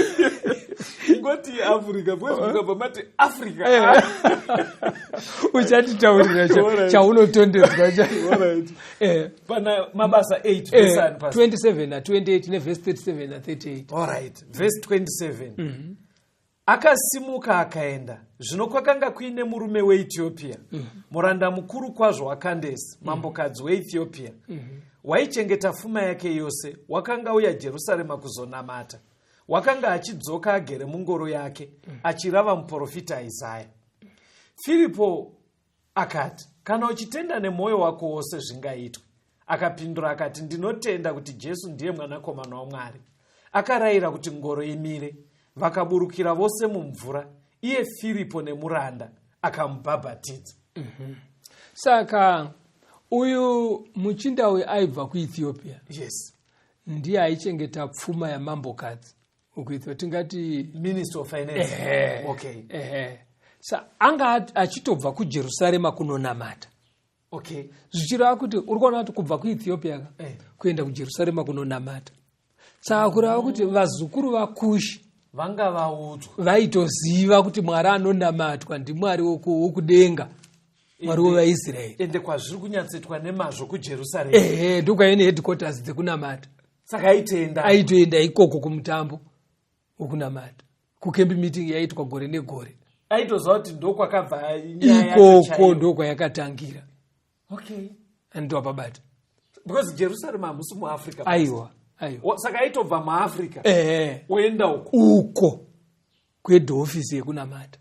Ingoti Africa bwezvukabva mati Africa. Uchatitaurira chaunotondedzwa cha. Pana mabasa 8 27 na 28 neverse 37 na 38. Alright, verse 27. Akasimuka akaenda. Zvino kwakanga kuine murume weEthiopia, muranda mukuru kwazvo waKandesi, mambokadzi weEthiopia, waichengeta pfuma yake yose, wakanga uya Jerusarema kuzonamata. Wakanga achidzoka agere mungoro yake, achirava muprofita Isaya. Filipo akati, kana uchitenda nemwoyo wako wose zvingaitwa. Akapindura akati, ndinotenda kuti Jesu ndiye mwanakomana waMwari. Akarayira kuti ngoro imire. Vakaburukira vose mumvura, iye Filipo nemuranda akamubhabhatidza. Saka uyu muchinda aibva kuEthiopia. Yes. Ndiye aichengeta pfuma yamambokadzi ukuitwa tingati Minister of Finance. Okay. Anga achitobva kuJerusarema kunonamata. Okay. Zvichireva kuti uri kuona kuti kubva kuEthiopia kuenda kuJerusarema kunonamata. Saka kureva kuti vazukuru vaKushi vanga vaudzwa vaitoziva kuti Mwari anonamatwa ndiMwari wokudenga, Mwari wevaIsraeri. Ende kwazviri kunyatsoitwa nemazvo kuJerusarema. Ndokwaine headquarters dzekunamata. Saka aitoenda ikoko kumutambo wokunamata, kukembi meeting yaitwa gore negore. Aitoziva kuti ndokwakabva nyaya ikoko ndokwayakatangira. Okay. Andopabata. Because Jerusalem hamusi muAfrica. Aiwa. Saka aitobva muAfrica. Oenda uko kwehead office yekunamata.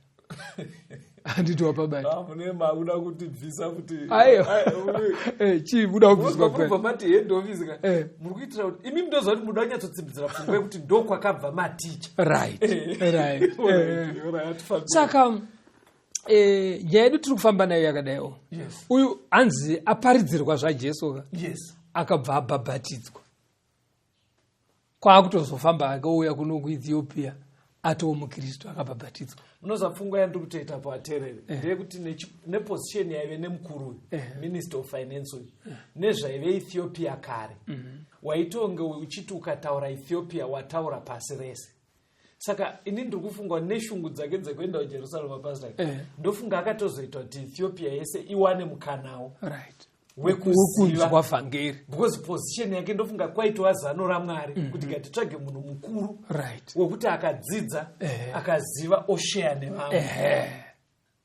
Handiti wapabata. Mune mauna kuti bvisa kuti. Chibuda kubviswa kwa. Kubva mati head office ka. Muri kuitira kuti imi ndoziva kuti muda kunyatsotsimbisira pfungwa kuti ndokwakabva maticha. Right. Saka nyaya yedu tiri kufamba nayo yakadaiwo. Uyu anzi aparidzirwa zvaJesu. Yes. Akabva abhabhatidzwa. Kwakutozofamba akauya kuno kuEthiopia atoo muKristu akabhabhatidzwa. Munoza pfungwa yandiri kutoita pawaterere ndeyekuti neposition yaive nemukuru Minister of Finance nezvaive Ethiopia kare waitonge uchiti ukataura Ethiopia wataura pasi rese. Saka ini ndiri kufunga neshungu dzake dzekuenda kuJerusarema pastor ndofunga akatozoita kuti Ethiopia yese iwane mukanawo. Right. Wekuziva vhangeri because position yake ndofunga kwaitwa zano raMwari kuti ngatitsvage munhu mukuru wekuti akadzidza akaziva oshare nevamwe.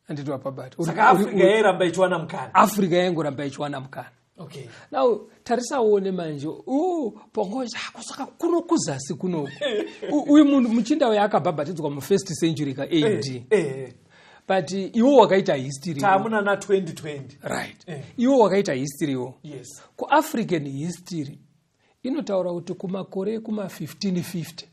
Anditi wapabata. Saka Africa yairamba ichiwana mukana. Africa yaingoramba ichiwana mukana. Okay. Now tarisaone manje pongoja kusaka kuno kuzasi kuno. Uyu munhu muchinda yakabhabhatidzwa mu 1st century ka AD. But iwo wakaita history. Tamuna na 2020. Right. Iwo wakaita history wo. Yes. Ku African history inotaura kuti kumakore kuma 1550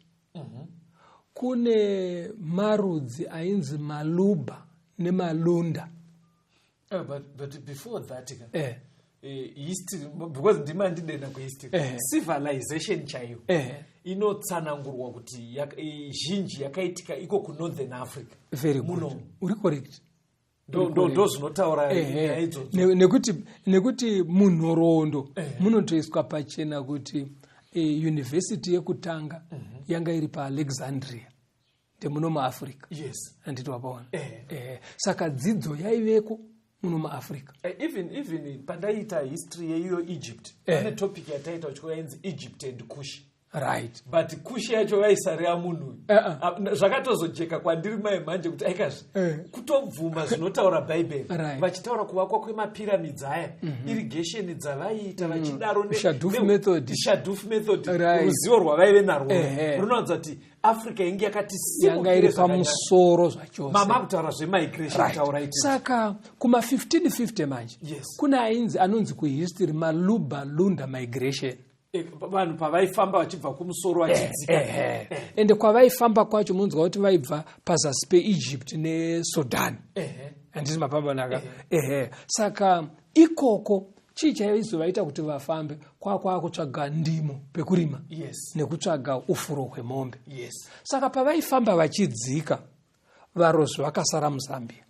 kune marudzi ainzi Maluba neMalunda But before that, history, because demand ndenda kuhistory, civilization chayo inotsanangurwa kuti zhinji yakaitika iko ku Northern Africa. Very good. Uri correct. Ndo zvinotaura nekuti munhoroondo munotoiswa pachena kuti university yekutanga yanga iri paAlexandria ndemuno muAfrica. Yes. Anditi wapaona. Saka dzidzo yaiveko muno muAfrica. Even pandaita history yeiyo Egypt. Pane topic yataita uchikoenzi Egypt and Kush. Right. But Kushi yacho vaisari yamunhu. Zvakatozojeka kwandiri mai manje kuti aikazvi kutobvuma zvinotaura Bible. Vachitaura kuvakwa kwemapyramids aya, irrigation dzavaiita vachidaro Shadoof method. Shadoof method. Ruzivo rwavaive narwo. Runoudza kuti Africa inge yakati yanga iri pamusoro zvachose. Mama kutaura zvemigration taura iti. Saka kuma 1550 manje. Kuna anonzi kuhistory Maluba Lunda migration. Vanhu pavaifamba vachibva kumusoro vachidzika. Ende kwavaifamba kwacho munzwa kuti vaibva pazasi peEgypt neSudan. Handisi mapambanaka. Saka ikoko chii chaizovaita kuti vafambe kwakutsvaga ndimo pekurima nekutsvaga ufuro hwemombe. Saka pavaifamba vachidzika varozvi vakasara muZambia.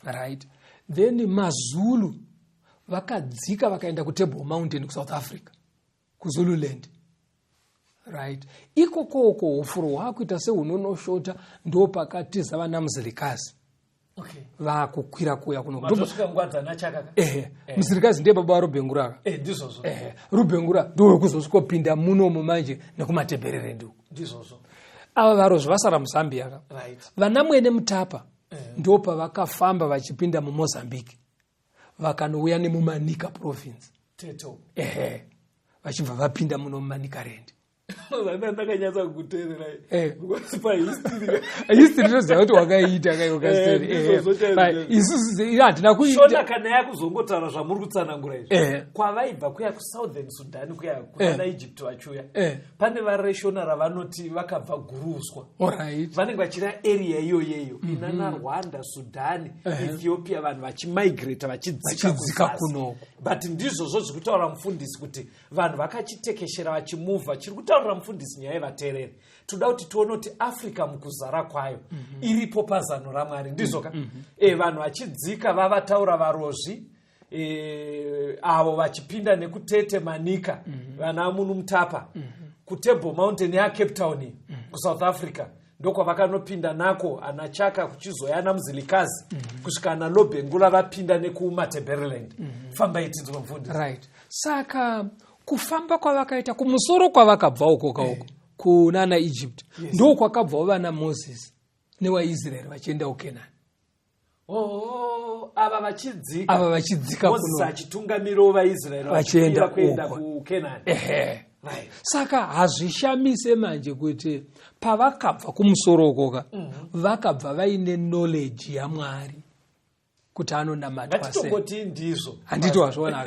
Right. Then maZulu vakadzika vakaenda kuTable Mountain kuSouth Africa, kuZululand. Right. Ikokoko ufuro hwakuita sehunonoshota ndo pakatiza vana muzirikazi. Vakukwira kuya kuno. Muzirikazi ndiye baba waRubengura. Rubengura ndo kuzosvikopinda munomo manje nekumatebherere nduku. Ava varozvi vasara muZambia. Vana mwene Mutapa ndo pavakafamba vachipinda muMozambique. Vakanouya nemuManika province. Vachibva vapinda muno muManika land. Ndakanyatsa kuteerera. History ndoziva kuti wakaita kaiwa isusu hatina kuita. Shona kana yakuzongotaura zvamuri kutsanangura izvi. Kwavaibva kuya kuSouthern Sudan kuya kuna Egypt vachuya. Pane vareshona ravanoti vakabva guruswa. Vanenge vachira area iyoyeyo inana Rwanda, Sudan, Ethiopia, vanhu vachimigrate vachidzika kuno. But ndizvozvo zvekutaura mufundisi kuti vanhu vakachitekeshera vachimuvha chiri kutaura mufundisi nyaya yevateereri. Toda kuti tione kuti Africa mukuzara kwayo iripo pazano raMwari ndizoka. Vanhu vachidzika vavataura varozvi avo vachipinda nekutete Manika vana munhu Mutapa kuTable Mountain yaCape Town kuSouth Africa ndokwa vakanopinda nako anachaka kuchizoyana muzilikazi kusvika naLobengula vapinda nekumaTebeleland. Famba itinzwa mufundisi. Right. Saka kufamba kwavakaita kumusoro kwavakabva uko kunana Egypt ndo kwakabvawo vana Moses newaIsrael vachienda kuKenani. Ava vachidzika kuno vachitungamiro vaIsrael vachienda kuenda kuKenani. Saka hazvishamise manje kuti pavakabva kumusoro ukoka vakabva vaine knowledge yaMwari kuti anonamatwa sei. Vatitongoti ndizvo. Handiti wazviona.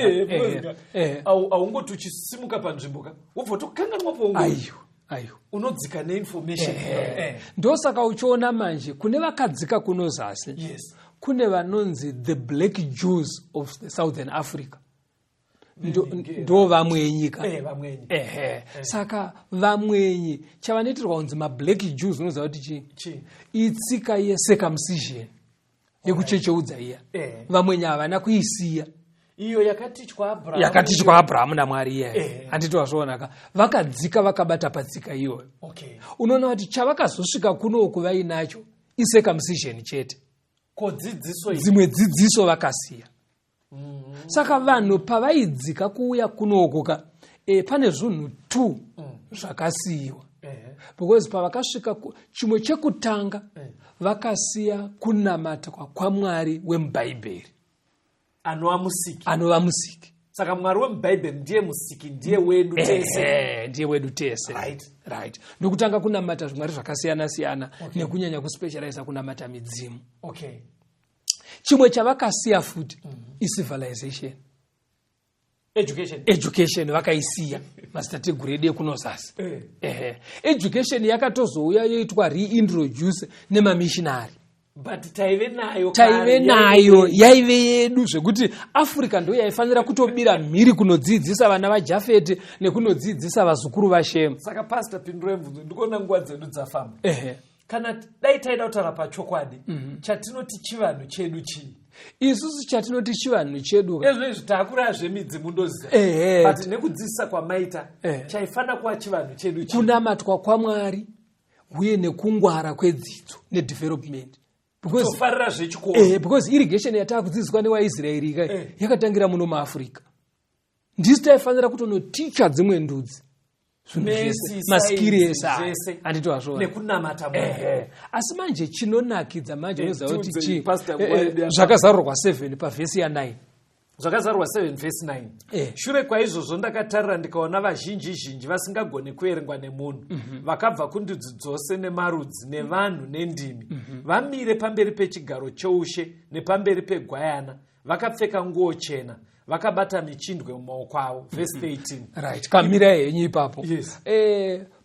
Aungoti uchisimuka panzvimbo wobva tokanganwa pongo. Ayo. Unodzika neinformation. Ndosaka uchiona manje kune vakadzika kuno zasi. Kune vanonzi the black Jews of the Southern Africa. Ndo vamwenyi ka. Saka vamwenyi chavanoitirwa kunzi black Jews unoziva kuti chii? Itsika yecircumcision yekuchecheudza iya. Vamwenyi havana kuisiya. Iyo yakatichwa Abraham naMwari iye. Handiti wazvionaka. Vakadzika vakabata patsika iyoyo. Unoona kuti chavakazosvika kunoku vainacho icircumcision chete. Dzimwe dzidziso vakasiya. Saka vanhu pavaidzika kuuya kunoku pane zvinhu 2 zvakasiyiwa. Because pavakasvika chimwe chekutanga vakasiya kunamata kwaMwari wemuBhaibheri. Anova musiki. Saka Mwari wemuBhaibheri ndiye musiki, ndiye wedu tese. Ndiye wedu tese. Right. Ndokutanga kunamata zvimwari zvakasiyana siyana nekunyanya kuspecialize kunamata midzimu. Chimwe chavakasiya futi civilization. Education vakaisiya masitateguru edu ekunozasi. Education yakatozouya yoitwa reintroduce nemamissionary. but taive nayo yaive yedu zvekuti Africa ndo yaifanira kutobira mhiri kunodzidzisa vana vaJafeti nekunodzidzisa vazukuru vaShemu. Saka pastor pindure mvunzo ndikuona nguva dzedu dzafamba. Kana dai taida kutaura pachokwadi chatinoti chivanhu chedu chii? Isusu chatinoti chivanhu chedu ezvezvi takura zvemidzi mundoziva but nekudzidzisa kwamaita chaifana kuva chivanhu chedu chii? Kunamatwa kwaMwari uye nekungwara kwedzidzo nedevelopment. Because irrigation yatakudzidziswa nevaIsraeri yakatangira muno muAfrica. Ndisi taifanira kutonoticha dzimwe ndudzi maskiri esa anditi wazvo nekunamata Mwari. Asi manje chinonakidza manje unoziva kuti zvakazarurwa 7 pavhesi ya9. Zvakazarurwa 7 verse 9. Shure kwaizvozvo ndakatarira ndikaona vazhinji vasingagoni kuerengwa nemunhu vakabva kundudzi dzose nemarudzi nevanhu nendimi vamire pamberi pechigaro choushe nepamberi pegwayana vakapfeka nguo chena vakabata michindwe mumaoko avo. Verse 13. Right, kamira henyu ipapo. Yes.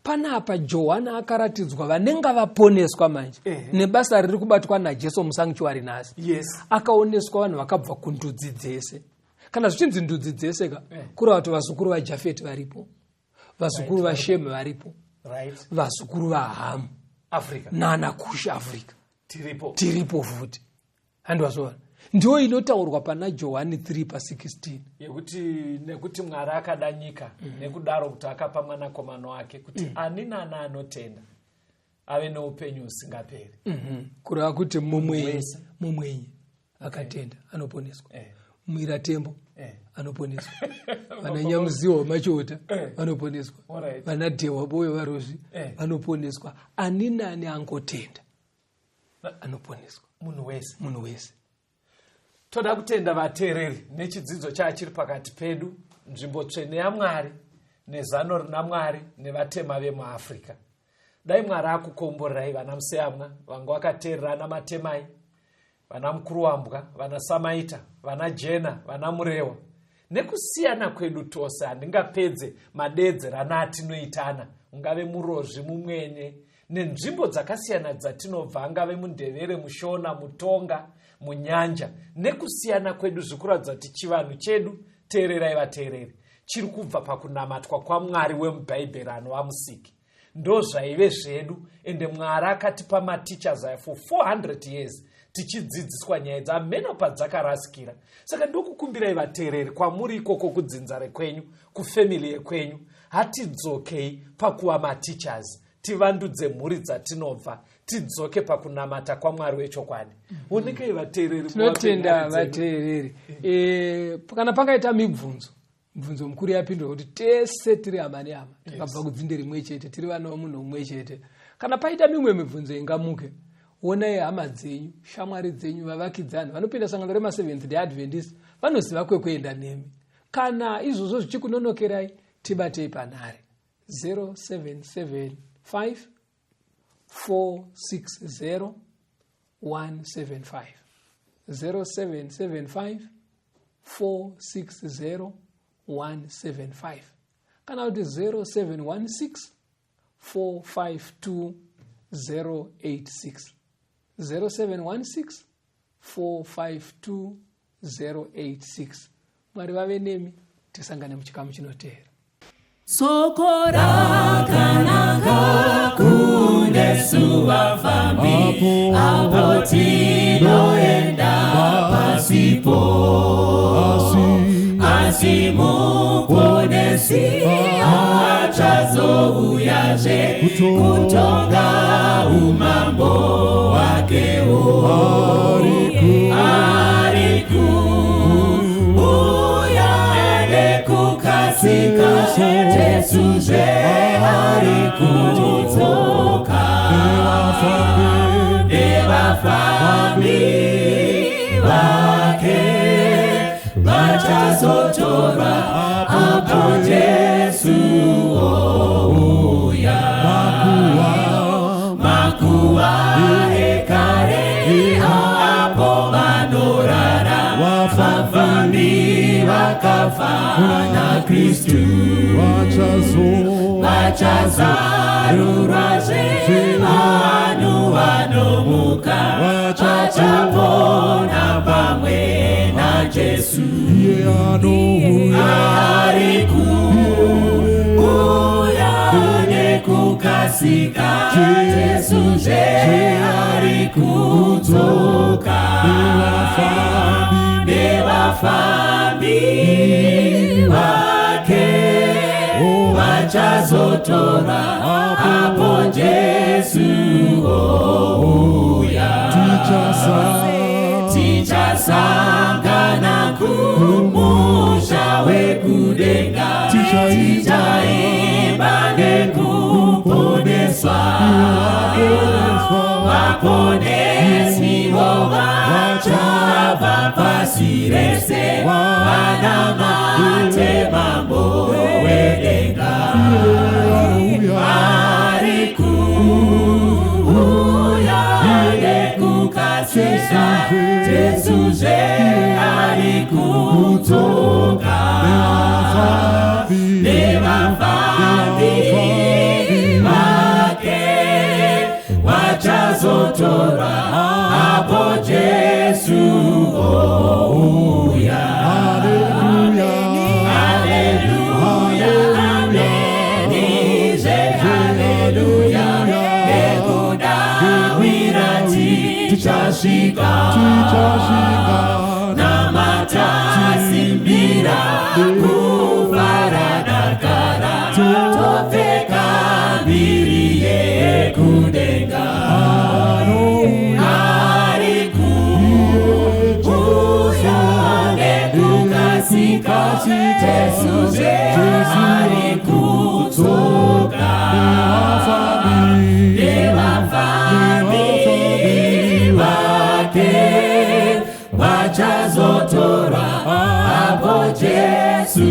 Panapa Johana akaratidzwa vanenga vaponeswa manje nebasa riri kubatwa naJesu musanctuary nhasi. Yes. Akaoneswa vanhu vakabva kundudzi dzese. Kana zvichinzi ndudzi dzese kureva kuti vazukuru vaJafeti varipo, vazukuru vaShemu varipo, vazukuru vaHamu Africa naNakushi Africa tiripo futi. Handwazvona ndiyo inotaurwa pana Johani 3:16 nekuti Mwari akada nyika nekudaro kuti akapa mwanakomana wake kuti ani nani anotenda ave noupenyu husingaperi. Kureva kuti mumwenye akatenda anoponeswa. Mwiratembo anoponeswa. Vana Nyamuziwa Machota anoponeswa. Vana Dhewa Boyo Varozvi anoponeswa. Ani nani angotenda anoponeswa. Munhu wese. Toda kutenda vateereri nechidzidzo chachiri pakati pedu, nzvimbo tsvene yaMwari nezano rina Mwari nevatema vemuAfrica. Dai Mwari akukomborerai vana Museyamwa vanga vakateererana matemai, vana Mukuruwambwa, vana Samaita, vana Jena, vana Murewa. Nekusiyana kwedu tose handingapedze madedzerana atinoitana, ungave Murozvi, Mumwenye, nenzvimbo dzakasiyana dzatinobva, angave Mundevere, Mushona, Mutonga, Munyanja. Nekusiyana kwedu zvikuratidza kuti chivanhu chedu, teererai vateereri, chiri kubva pakunamatwa kwaMwari wemubhaibheri anova Musiki. Ndo zvaive zvedu, ende Mwari akatipa mateachers aya for 400 years tichidzidziswa nyaya dzameno padzakarasikira. Saka ndokukumbirai vateereri kwamuri ikoko kudzinza kwenyu, kufamily yekwenyu, hatidzokei pakuva mateachers, tivandudze mhuri dzatinobva, tidzoke pakunamata kwaMwari wechokwadi. Onekei vateereri, tinotenda vateereri. Kana pangaita mibvunzo mukuru yapindura kuti tese tiri hama nehama, takabva kudzinde rimwe chete, tiri vana vomunhu mumwe chete. Kana paita mimwe mibvunzo ingamuke, onai hama dzenyu, shamwari dzenyu, vavakidzani vanopinda sangano rema7th Day Adventist vanoziva kwekuenda nemi. Kana izvozvo zvichikunonokerai, tibatei panhare 0775 460 175 0775 460 175 kana kuti 0716 452 086 0716 452 086. Mwari vave nemi, tisangane muchikamu chinoteera. Soko rakanaka kunesu vafambi apo tinoenda pasipo asi muponesi achazouyazve kutonga umambo wakewo ariku uya nekukasika Jesuzve arikudzoka nevafambi vake vachazotorwa apo Jesu ouya. Makuva ekare apo vanorara vafambi vakafa naKristu vachaza varurwazve vanhu vanomuka vachapona pamwe naJesu. Ari kuuya nekukasika, Jesuzve ari kudzoka nevafambi vake vachazotora apo Jesu ouya. Tichasangana kumusha wekudenga, tichaimba nekuponeswa, vaponesi vachabva pasi rese vanamate mambo wedenga. Ari kuuya nekukasika, Jesuzve ari kudzoka nevafambi vake vachazotora apo Jesu ouya. Haleluya, ameni, haleluya, nekudawira tichasvika, namatasimbira kufaradakara, topfeka mbiri yekudenga. Ari kuuya nekukasika, Jesuzve ari kudzoka nevafambi vake vachazotora apo Jesu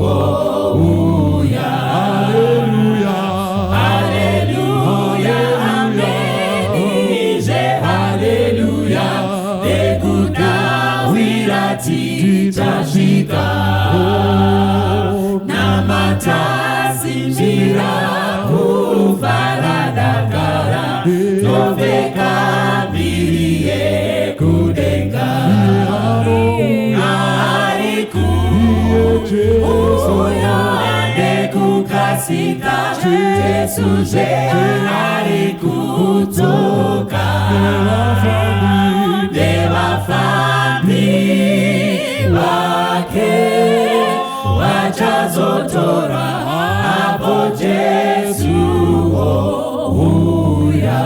ouya. Haleluya, ameni, haleluya, nekudawira tichasvika, namatasimbira kufaradakara, topfeka mbiri yekudenga. Ari kuuya nekukasika, Jesuzve ari kudzoka nevafambi vake vachazotora apo Jesu ouya.